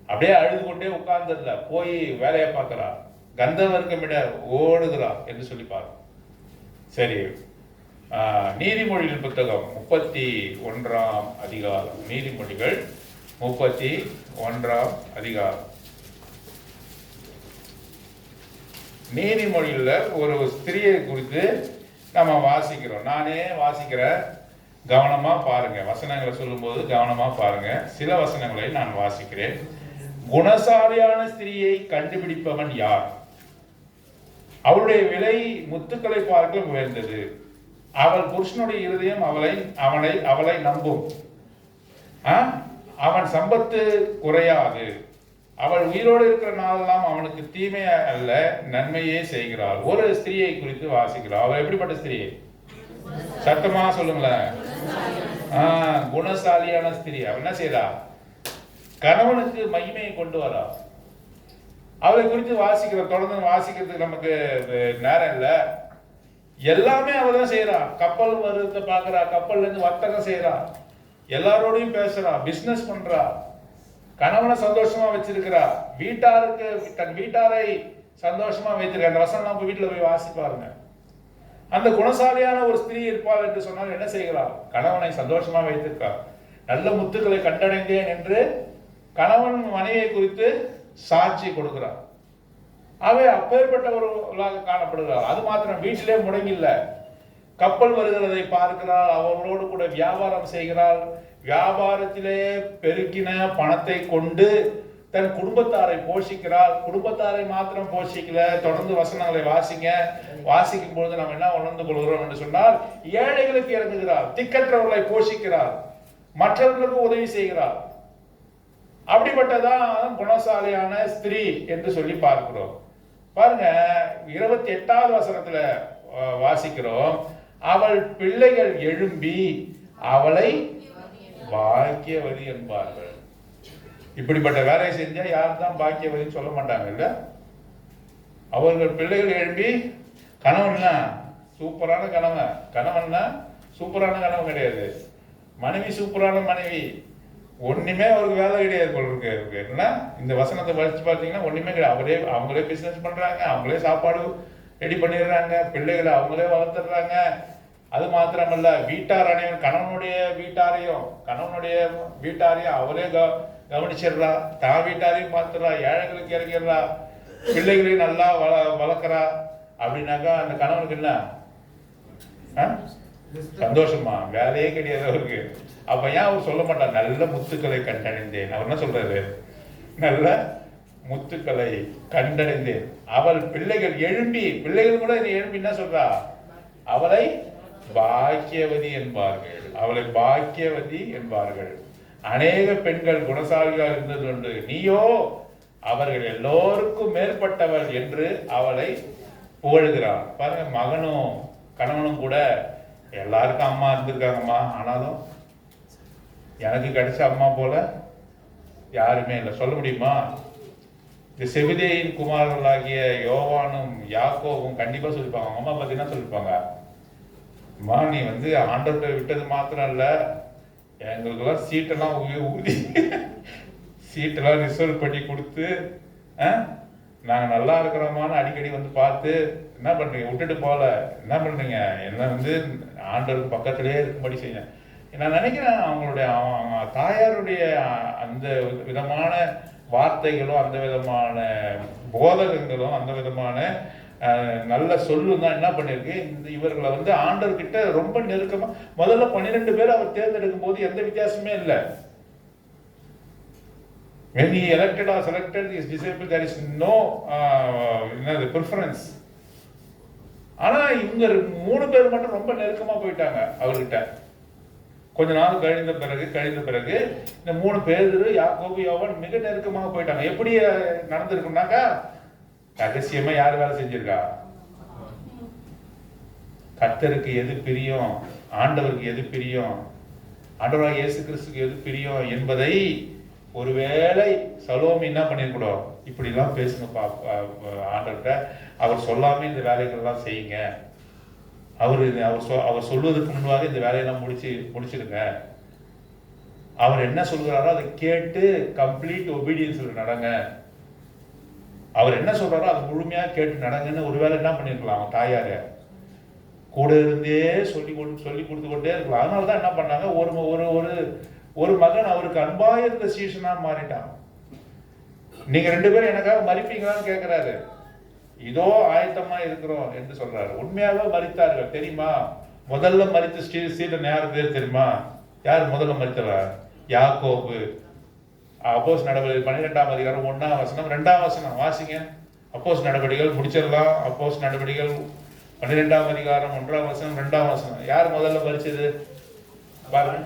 அப்படியே அழுது கொண்டே உட்கார்ந்துடல, போய் வேலையை பார்க்கிறார், கந்தவர்க்கமிட ஓடுகிறார் என்று சொல்லி பாருங்க. சரி, நீதிமொழிகள் புத்தகம் 31ஆம் அதிகாரம். நீதிமொழிகள் 31ஆம் அதிகாரம். நீதிமொழியில் ஒரு ஸ்திரியை குறித்து நம்ம வாசிக்கிறோம். நானே வாசிக்கிறேன், கவனமா பாருங்க. வசனங்களை சொல்லும்போது கவனமா பாருங்க. சில வசனங்களை நான் வாசிக்கிறேன். குணசாலியான ஸ்திரியை கண்டுபிடிப்பவன் யார்? அவளுடைய விலை முத்துக்களை பார்க்க உயர்ந்தது. அவள் புருஷனுடைய இருதயம் அவளை நம்பும். அவன் சம்பத்து குறையாது. அவள் உயிரோடு இருக்கிற நாளெல்லாம் அவனுக்கு தீமை அல்ல, நன்மையே செய்கிறாள். ஒரு ஸ்திரியை குறித்து வாசிக்கிறாள். அவள் எப்படிப்பட்ட ஸ்திரீ? சத்தமா சொல்லுங்களேன். குணசாலியான ஸ்திரீ. அவள் என்ன செய்யறா? கணவனுக்கு மகிமையை கொண்டு வரா. அவளை குறித்து வாசிக்கிற, தொடர்ந்து வாசிக்கிறதுக்கு நமக்கு நேரம் இல்லை. எல்லாமே அவள் தான் செய்யறா. கப்பல் வருவதை பாக்குறா, கப்பல்ல இருந்து வர்த்தகம் செய்யறா, எல்லாரோடையும் பேசுறா, பிசினஸ் பண்றா, கணவனை சந்தோஷமா வச்சிருக்கிறா, வீட்டாருக்கு தன் வீட்டாரை சந்தோஷமா வைத்திருக்க. அந்த வசனம் நம்ம வீட்டுல போய் வாசி பாருங்க. அந்த குணசாலியான ஒரு ஸ்திரீ இருப்பாள் என்று சொன்னால் என்ன செய்கிறாள்? கணவனை சந்தோஷமா வைத்திருக்கார். நல்ல முத்துக்களை கண்டடைந்தேன் என்று கணவன் மனைவியை குறித்து சாட்சி கொடுக்கிறார். அவை அப்பேற்பட்டவர்களாக காணப்படுகிறார். அது மாத்திரம் வீட்டிலே முடங்கில்ல, கப்பல் வருகிறதை பார்க்கிறாள், அவர்களோடு கூட வியாபாரம் செய்கிறாள். வியாபாரத்திலே பெருக்கின பணத்தை கொண்டு தன் குடும்பத்தாரை போஷிக்கிறாள். குடும்பத்தாரை மாத்திரம் போஷிக்கல. தொடர்ந்து வசனங்களை வாசிக்கும் பொழுது நாம் என்ன உணர்ந்து கொள்கிறோம் என்று சொன்னால், ஏழைகளுக்கு இறங்குகிறார், திக்கற்றவர்களை போஷிக்கிறார், மற்றவர்களுக்கு உதவி செய்கிறார். அப்படிப்பட்டதான் குணசாலியான ஸ்திரீ என்று சொல்லி பார்க்கிறோம். பாருங்க, 28வது வசனத்துல வாசிக்கிறோம், அவள் பிள்ளைகள் எழும்பி அவளை பாக்கியவதி என்பார்கள். இப்படிப்பட்ட வேலையை செஞ்சா யார் தான் பாக்கியவதின்னு சொல்ல மாட்டாங்க இல்ல? அவர்கள் பிள்ளைகள் எழும்பி, கணவன்னா சூப்பரான கணவன்னா சூப்பரான கணவன் கிடையாது, மனைவி சூப்பரான மனைவி. ஒண்ணுமே அவருக்கு வேலை கிடையாது போல இருக்கு. என்னன்னா இந்த வசனத்தை படிச்சு பார்த்தீங்கன்னா ஒண்ணுமே கிடையாது. அவங்களே பிசினஸ் பண்றாங்க, அவங்களே சாப்பாடு ரெடி பண்ணிடுறாங்க, பிள்ளைகளை அவங்களே வளர்த்துடுறாங்க. அது மாத்திரமல்ல, வீட்டார் அனைவரும் கணவனுடைய வீட்டாரையும் அவரே கவனிச்சிடுறா, தான் வீட்டாரையும் பார்த்துடுறா, ஏழைகளுக்கு இறங்கிடுறா, பிள்ளைகளையும் நல்லா வளர்க்குறா. அப்படின்னாக்கா அந்த கணவனுக்கு என்ன சந்தோஷமா? வேலையே கிடையாது அவருக்கு. அப்ப ஏன் அவர் சொல்ல மாட்டார் நல்ல முத்துக்களை கண்டடைந்தேன்? அவர் என்ன சொல்றாரு? நல்ல முத்துக்களை கண்டடைந்தேன். அவள் பிள்ளைகள் கூட எழும்பி என்ன சொல்றா? அவளை பாக்கியவதி என்பார்கள். அநேக பெண்கள் குணசாலியாக இருந்தது உண்டு, நீயோ அவர்கள் எல்லோருக்கும் மேற்பட்டவள் என்று அவளை புகழ்கிறான். பாருங்க, மகனும் கணவனும் கூட எல்லாருக்கும் அம்மா இருந்திருக்காங்கம்மா, ஆனாலும் எனக்கு கிடைச்ச அம்மா போல யாருமே இல்லை. சொல்ல முடியுமா? இந்த செபிதேயின் குமாரர்களாகிய யோவானும் யாக்கோவும் கண்டிப்பா சொல்லிப்பாங்க. அவங்க அம்மா பார்த்தீங்கன்னா சொல்லிப்பாங்க, அம்மா நீ ஆண்டவர்கிட்ட விட்டது மாத்திரம் இல்ல, எங்களுக்கெல்லாம் சீட்டெல்லாம் ஊதி சீட்டெல்லாம் ரிசர்வ் பண்ணி கொடுத்து நாங்கள் நல்லா இருக்கிறோமான்னு அடிக்கடி பார்த்து என்ன பண்ணுறீங்க, விட்டுட்டு போகல, என்ன பண்ணுறீங்க, என்ன ஆண்டவருக்கு பக்கத்திலே இருக்கும்படி செய்ய. நான் நினைக்கிறேன் அவங்களுடைய தாயாருடைய அந்த விதமான வார்த்தைகளும், அந்த விதமான போதகங்களும், அந்த விதமான நல்ல சொல்லும் தான் என்ன பண்ணிருக்கு, இவர்களை ஆண்டவர்கிட்ட ரொம்ப நெருக்கமா. முதல்ல 12 பேர் அவர் தேர்ந்தெடுக்கும் போது எந்த வித்தியாசமே இல்லை. When he elected or selected his disciples, there is no preference. ஆனா இவங்க 3 பேர் மட்டும் ரொம்ப நெருக்கமா போயிட்டாங்க அவர்கிட்ட. கொஞ்ச நாள் கழிந்த பிறகு இந்த 3 பேர் யாக்கோபு யோவான் மிக நெருக்கமாக போயிட்டாங்க. எப்படி நடந்திருக்கும்னாக்கா, ரகசியமா யார் வேலை செஞ்சிருக்கா? கர்த்தருக்கு எது பிரியம், ஆண்டவருக்கு எது பிரியம், ஆண்டவராக இயேசு கிறிஸ்துக்கு எது பிரியம் என்பதை ஒருவேளை சலோமி என்ன பண்ணிருக்கூடும், இப்படிலாம் பேசுங்க ஆண்டவர்கிட்ட, அவர் சொல்லாம இந்த வேலைகள்லாம் செய்யுங்க, அவர் சொல்வதற்கு முன்பாக இந்த வேலையெல்லாம் முடிச்சிருங்க, அவர் என்ன சொல்கிறாரோ அதை கேட்டு கம்ப்ளீட் ஒபீடியன்ஸ்ல நடங்க, அவர் என்ன சொல்றாரோ அதை முழுமையா கேட்டு நடங்கன்னு ஒருவேளை என்ன பண்ணிருக்கலாம் அவங்க தாயாரு கூட இருந்தே சொல்லி கொடுத்து கொண்டே இருக்கலாம். அதனாலதான் என்ன பண்ணாங்க, ஒரு மகன் அவருக்கு அன்பா இருந்த சீசனா மாறிட்டான். நீங்க 2 பேரும் எனக்காக மறிப்பீங்களான்னு கேட்கிறாரு. இதோ ஆயத்தமா இருக்கிறோம் என்று சொல்றாரு. உண்மையாவே மறித்தார்கள் தெரியுமா? முதல்ல மறித்த சீடன் யாரு பேர் தெரியுமா? யார் முதல்ல மறித்தவர்? யாக்கோபு. அப்போஸ் நடவடிக்கை 12ஆம் அதிகாரம் 1ஆம் வசனம் 2ஆம் வசனம் வாசிங்க. அப்போஸ் நடவடிக்கைகள் முடிச்சிடலாம். அப்போஸ் நடவடிக்கைகள் 12ஆம் அதிகாரம் 1ஆம் வசனம் 2ஆம் வசனம். யார் முதல்ல மறிச்சது பாருங்க.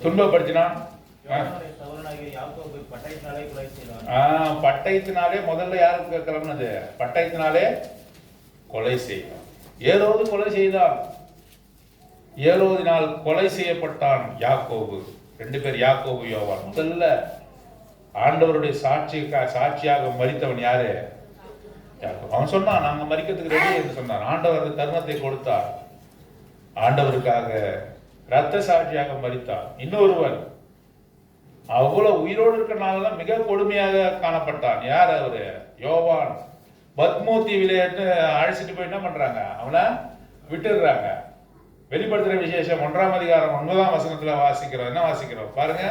துன்பப்படுத்தினான். பட்டயத்தினாலே முதல்ல யாருக்கு கிளம்புனது? பட்டயத்தினாலே கொலை செய்தான். ஏரோது கொலை செய்தான். ஏரோதினால் கொலை செய்யப்பட்டான் யாக்கோபு. 2 பேர் யாக்கோபு யோவான். முதல்ல ஆண்டவருடைய சாட்சியாக மரித்தவன் யாரு? யாக்கோபு. அவன் சொன்னான் நாங்க மரிக்கிறதுக்கு ரெடி என்று சொன்னான். ஆண்டவர் அந்த தருணத்தை கொடுத்தார். ஆண்டவருக்காக இரத்த சாட்சியாக மரித்தார். இன்னொருவன் அவ்வளவு உயிரோடு இருக்கிறனால மிக கொடுமையாக காணப்பட்டான். யார் அவரு? யோவான். பத்மோ தீவிலே அழைச்சிட்டு போய் என்ன பண்றாங்க, அவனை விட்டுடுறாங்க. வெளிப்படுத்துற விசேஷம் 1ஆம் அதிகாரம் 9ஆம் வசனத்துல வாசிக்கிறோம். என்ன வாசிக்கிறோம் பாருங்க.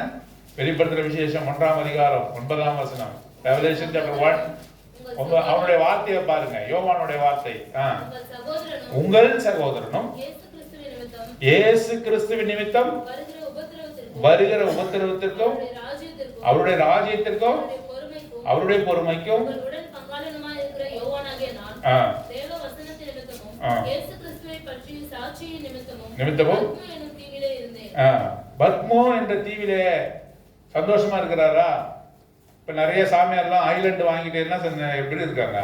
வெளிப்படுத்துற விசேஷம் 1ஆம் அதிகாரம் 9ஆம் வசனம். Revelation chapter 1. அவனுடைய வார்த்தையை பாருங்க, யோவானுடைய வார்த்தை. உங்கள் சகோதரனும் இயேசு கிறிஸ்துவின் நிமித்தம் வருகிற உபத்திரவத்திற்கும் அவருடைய ராஜ்யத்திற்கும் அவருடைய பொறுமைக்கும் நிமித்தமும் பத்மோ என்ற தீவிலே சந்தோஷமா இருக்கிறாரா? இப்ப நிறைய சாமியார்லாம் ஐலண்ட் வாங்கிட்டு என்ன எப்படி இருக்காங்க?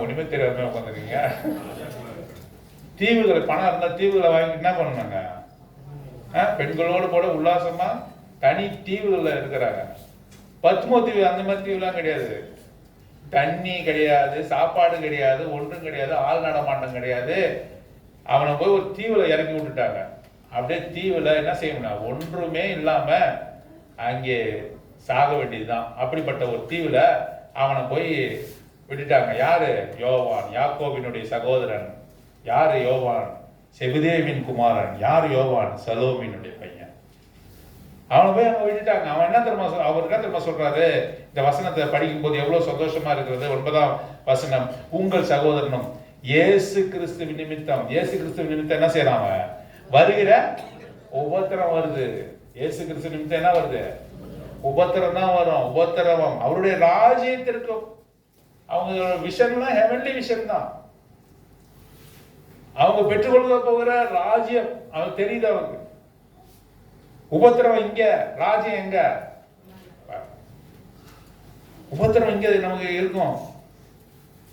ஒண்ணுமே தெரியாம உட்காந்துருக்கீங்க. தீவுகளை பணம் இருந்தா தீவுகளை வாங்கிட்டு என்ன பண்ணுனாங்க? பெண்களோடு கூட உல்லாசமா தனி தீவுகள்ல இருக்கிறாங்க. பத்மோ தீவு அந்த மாதிரி தீவுலாம் கிடையாது. தண்ணி கிடையாது, சாப்பாடு கிடையாது, ஒன்றும் கிடையாது, ஆள் நடமாட்டம் கிடையாது. அவனை போய் ஒரு தீவுல இறக்கி விட்டுட்டாங்க. அப்படியே தீவுல என்ன செய்யணும், ஒன்றுமே இல்லாம அங்கே சாக வேண்டியதுதான். அப்படிப்பட்ட ஒரு தீவுல அவனை போய் விட்டுட்டாங்க. யாரு? யோவான், யாக்கோபினுடைய சகோதரன். யாரு யோவான்? செபதேவின் குமாரன். யார் யோவான்? சலோமினுடைய பையன். அவனை போய் அவங்க விட்டுட்டாங்க. அவன் என்ன தெரியுமா அவர் என்ன தெரியுமா சொல்றாரு? இந்த வசனத்தை படிக்கும் போது எவ்வளவு சந்தோஷமா இருக்கிறது. 9ஆம் வசனம், உங்கள் சகோதரனும் இயேசு கிறிஸ்துவின் நிமித்தம். இயேசு கிறிஸ்துவின் நிமித்தம் என்ன செய்யறாங்க? வருகிற உபத்திரம் வருது. இயேசு கிறிஸ்து நிமித்தம் என்ன வருது? உபத்திரம் தான் வரும். உபத்திரவம் அவருடைய ராஜ்யத்திற்கும். அவங்க விஷன்லாம் ஹெவன்லி விஷன் தான். அவங்க பெற்றுக்கொள்ள போகிற ராஜ்யம் அவன் தெரியுது. அவங்க உபத்திரவம் இங்க, ராஜ்யம் எங்க? உபத்திரவம் இங்க நமக்கு இருக்கும்.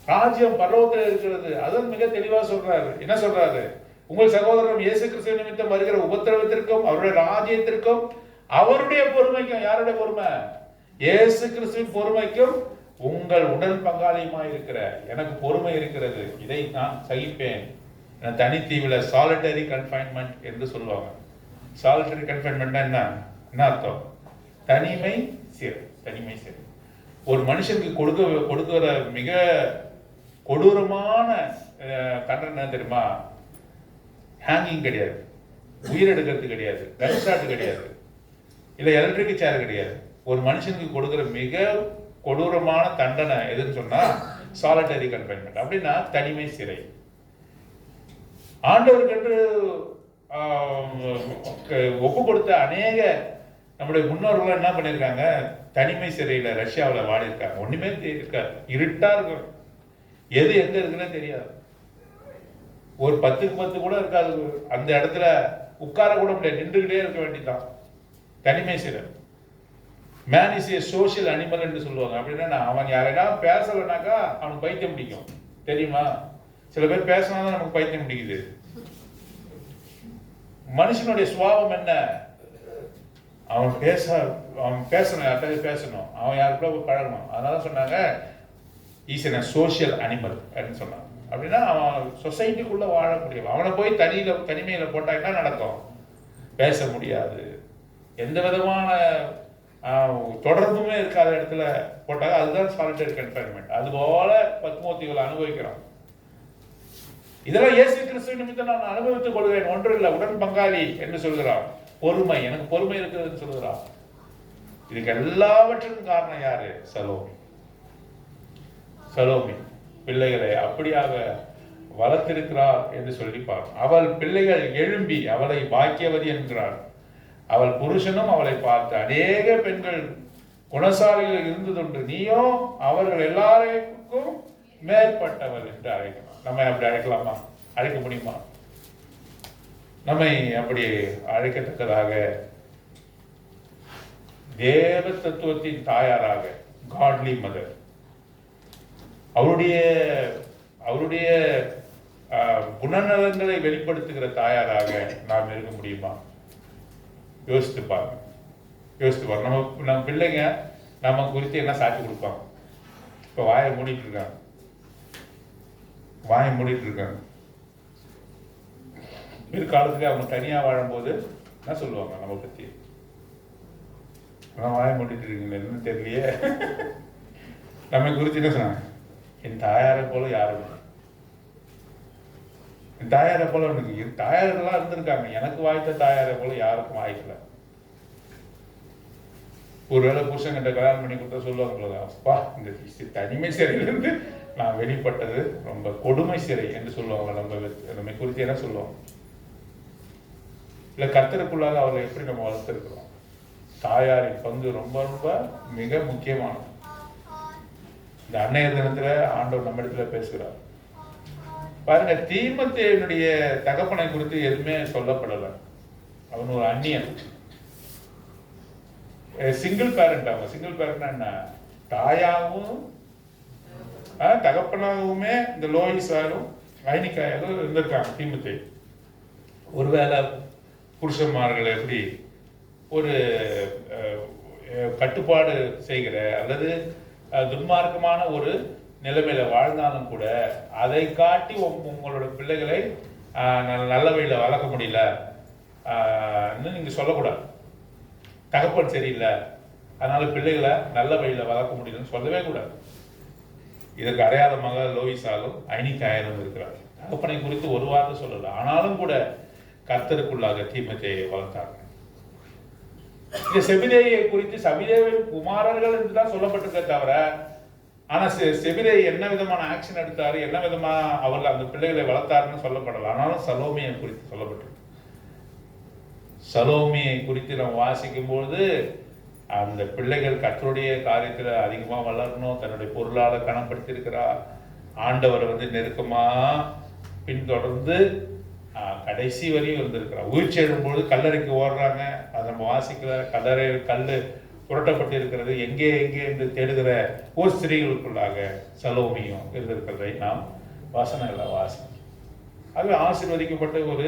ராஜ்யம் பரலோகத்தில் இருக்கிறது. அதுவும் மிக தெளிவா சொல்றாரு. என்ன சொல்றாரு? உங்கள் சகோதரன் இயேசு கிறிஸ்து நிமித்தம் வருகிற உபத்திரவத்திற்கும் அவருடைய ராஜ்யத்திற்கும் அவருடைய பொறுமைக்கும். யாருடைய பொறுமை? இயேசு கிறிஸ்துவின் பொறுமைக்கும் உங்கள் உடல் பங்காளியுமாய் இருக்கிற எனக்கு பொறுமை இருக்கிறது. இதை நான் சகிப்பேன். தனித்தீவுல சாலிட்டரி கன்ஃபைன்மெண்ட் என்று சொல்லுவாங்க. சாலிட்டரி கன்ஃபைன்மெண்ட் என்ன அர்த்தம்? தனிமை சிறை. தனிமை சிறை. ஒரு மனுஷனுக்கு கொடுக்கிற மிக கொடூரமான தண்டனை தெரியுமா? ஹேங்கிங் கிடையாது, உயிரெடுக்கிறது கிடையாது, கன் ஷாட் கிடையாது, இல்லை எலக்ட்ரிக் சேர் கிடையாது. ஒரு மனுஷனுக்கு கொடுக்கிற மிக கொடூரமான தண்டனை எதுன்னு சொன்னா சாலிட்டரி கன்ஃபைன்மெண்ட். அப்படின்னா தனிமை சிறை. ஆண்டவருக்கு என்று ஒப்பு கொடுத்த அநேக நம்முடைய முன்னோர்கள் என்ன பண்ணியிருக்காங்க? தனிமை சிறையில் ரஷ்யாவில் வாடி இருக்காங்க. ஒண்ணுமே இருக்காது, இருட்டா இருக்கும், எது எங்க இருக்குன்னு தெரியாது. ஒரு 10க்கு 10 கூட இருக்காது. அந்த இடத்துல உட்கார கூட முடியாது, நின்றுகிட்டே இருக்க வேண்டியதான். தனிமை சிறை. Man is a social animal என்று சொல்லுவாங்க. அப்படின்னா அவன் யாரைனா பேசலைனாக்கா அவனுக்கு பைத்தியம் பிடிக்கும். தெரியுமா? சில பேர் பேசினாதான் நமக்கு பைத்தியம் பிடிக்குது. மனுஷனுடைய சுபாவம் என்ன? அவன் பேசணும், யார்கிட்ட பேசணும், அவன் யாருக்குள்ள பழகணும். அதனால சொன்னாங்க இஸ் எ சோஷியல் அனிமல் அப்படின்னு சொன்னாங்க. அப்படின்னா அவன் சொசைட்டிக்குள்ள வாழ முடியும். அவனை போய் தனிமையில போட்டா என்ன நடக்கும்? பேச முடியாது. எந்த விதமான தொடர்புமே இருக்காத இடத்துல போட்டாங்க. அதுதான் சாலிட்டரி கன்ஃபைன்மெண்ட். அதுபோல பத்மோத்திகளை அனுபவிக்கிறான். இதெல்லாம் இயேசு கிறிஸ்து நிமித்தம் நான் அனுபவித்துக் கொள்வேன். ஒன்று இல்லை, உடன் பங்காளி என்று சொல்கிறான். பொறுமை, எனக்கு பொறுமை இருக்கிறதுன்னு சொல்கிறான். இதுக்கு எல்லாவற்றுக்கும் காரணம் யாரு? சலோமி. சலோமி பிள்ளைகளை அப்படியாக வளர்த்திருக்கிறார் என்று சொல்லி பார்க்கும். அவள் பிள்ளைகள் எழும்பி அவளை பாக்கியவதி என்கிறார். அவள் புருஷனும் அவளை பார்த்து அநேக பெண்கள் குணசாலிகள் இருந்ததுண்டு, நீயோ அவர்கள் எல்லாருக்கும் மேற்பட்டவள் என்று அழைக்கணும். நம்ம அப்படி அழைக்கலாமா? அழைக்க முடியுமா? நம்மை அப்படி அழைக்கத்தக்கதாக தேவ தத்துவத்தின் தாயாராக, காட்லி மதர், அவருடைய குணநலன்களை வெளிப்படுத்துகிற தாயாராக நாம் இருக்க முடியுமா? யோசித்து பாருங்க. நம்ம பிள்ளைங்க நம்ம குறித்து என்ன சாட்சி கொடுப்பாங்க? இப்ப வாயை மூடிட்டு இருக்காங்க. பிற்காலத்துல அவங்க தனியா வாழும்போது என்ன சொல்லுவாங்க நம்ம பத்தி? வாயை மூடிட்டு இருக்கீங்க, என்ன தெரியலையே. நம்ம குறித்து என்ன சொன்னாங்க? என் தாயாரை போல யாரும், என் தாயாரை போல எனக்கு தாயாரெல்லாம் இருந்திருக்காங்க, எனக்கு வாய்த்த தாயாரை போல யாருக்கும் வாய்க்கல. ஒருவேளை புருஷன்கிட்ட கல்யாணம் பண்ணி கொடுத்தா சொல்லுவாங்க, அப்பா இந்த தனிமை சிறையிலிருந்து நான் வெளிப்பட்டது ரொம்ப கொடுமை சிறை என்று சொல்லுவாங்க. நம்ம குறித்து என்ன சொல்லுவாங்க? இல்ல கர்த்தருக்குள்ளாக அவரை எப்படி நம்ம வளர்த்திருக்கிறோம்? தாயாரின் பங்கு ரொம்ப ரொம்ப மிக முக்கியமானது. இந்த அன்னைய தினத்துல ஆண்டவர் நம்ம இடத்துல பேசுகிறார் பாருங்க. தீமோத்தேயுடைய தகப்பனை குறித்து எதுவுமே சொல்லப்படலை. அவன் ஒரு அந்நியன், சிங்கிள் பேரண்ட். அவங்க சிங்கிள் பேரண்ட் என்ன? தாயாகவும் தகப்பனாகவுமே இந்த லோயிஸாலும் ஐனிக்காயாலும் இருந்திருக்காங்க தீமோத்தேயு. ஒருவேளை புருஷன்மார்கள் எப்படி ஒரு கட்டுப்பாடு செய்கிற அல்லது துன்மார்க்கமான ஒரு நிலைமையில வாழ்ந்தாலும் கூட அதை காட்டி உங்களோட பிள்ளைகளை நல்ல வழியில வளர்க்க முடியல நீங்க சொல்லக்கூடாது. தகப்பன் சரியில்லை அதனால பிள்ளைகளை நல்ல வழியில வளர்க்க முடியலன்னு சொல்லவே கூடாது. இதற்கு அடையாளமாக லோயிசாலும் ஐனிகாயலும் இருக்கிறார். தகப்பனை குறித்து ஒரு வார்த்தை சொல்லல, ஆனாலும் கூட கர்த்தருக்குள்ளாக தீமோத்தேயை வளர்த்தாங்க. இந்த செபிதேயை குறித்து சபிதேவின் குமாரர்கள் என்று தான் சொல்லப்பட்டிருக்க தவிர, ஆனா செபிதேயை என்ன விதமான ஆக்ஷன் எடுத்தாரு, என்ன விதமா அவர்கள் அந்த பிள்ளைகளை வளர்த்தாருன்னு சொல்லப்படல. ஆனாலும் சலோமியை குறித்து சொல்லப்பட்டிருக்கு. சலோமியை குறித்து நம்ம வாசிக்கும் பொழுது அந்த பிள்ளைகள் கர்த்தருடைய காரியத்தில் அதிகமாக வளரணும், தன்னுடைய பொருளால் கனப்படுத்தியிருக்கிறார். ஆண்டவரை நெருக்கமா பின்தொடர்ந்து கடைசி வரையும் இருந்திருக்கிறார். உயிர்ச்சி எழும்பொழுது கல்லறைக்கு ஓடுறாங்க, அதை நம்ம வாசிக்கிற கல்லறை கல் புரட்டப்பட்டு இருக்கிறது, எங்கே எங்கே என்று தேடுகிற ஒரு ஸ்திரீகளுக்குள்ளாக சலோமியும் இருந்திருக்கிறதை நாம் வசனங்களை வாசிக்கிறோம். அது ஆசீர்வதிக்கப்பட்ட ஒரு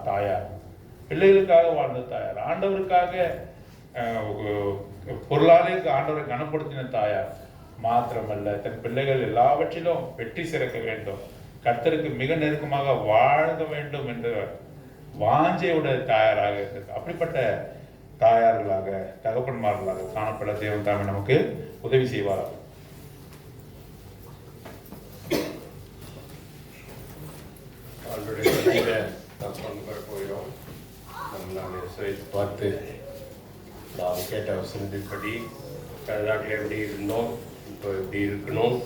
தாயார், பிள்ளைகளுக்காக வாழ்ந்த தாயார், ஆண்டவருக்காக பொருளாலே ஆண்டவரை கனப்படுத்தின தாயார் மாத்திரமல்ல, தன் பிள்ளைகள் எல்லாவற்றிலும் வெற்றி சிறக்க வேண்டும், கர்த்தருக்கு மிக நெருக்கமாக வாழ வேண்டும் என்று வாஞ்சையுடைய தாயாராக இருக்கு. அப்படிப்பட்ட தாயார்களாக தகப்பன்மார்களாக காணப்பட தேவன் தாமே நமக்கு உதவி செய்வார். பார்த்து நாம் கேட்ட வசனத்தின்படி கனடாட்டில் எப்படி இருந்தோம், இப்போ எப்படி இருக்கணும்,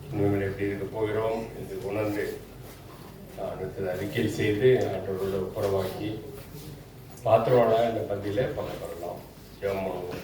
இனிமேல் எப்படி இருக்க போகிறோம் என்று உணர்ந்து அடுத்தது அறிக்கை செய்து ஆண்டவரோட ஒப்புரவாக்கி பாத்திரவாளாக இந்த பந்தியில் பங்கு பெறலாம். ஜெபம் பண்ணுவோம்.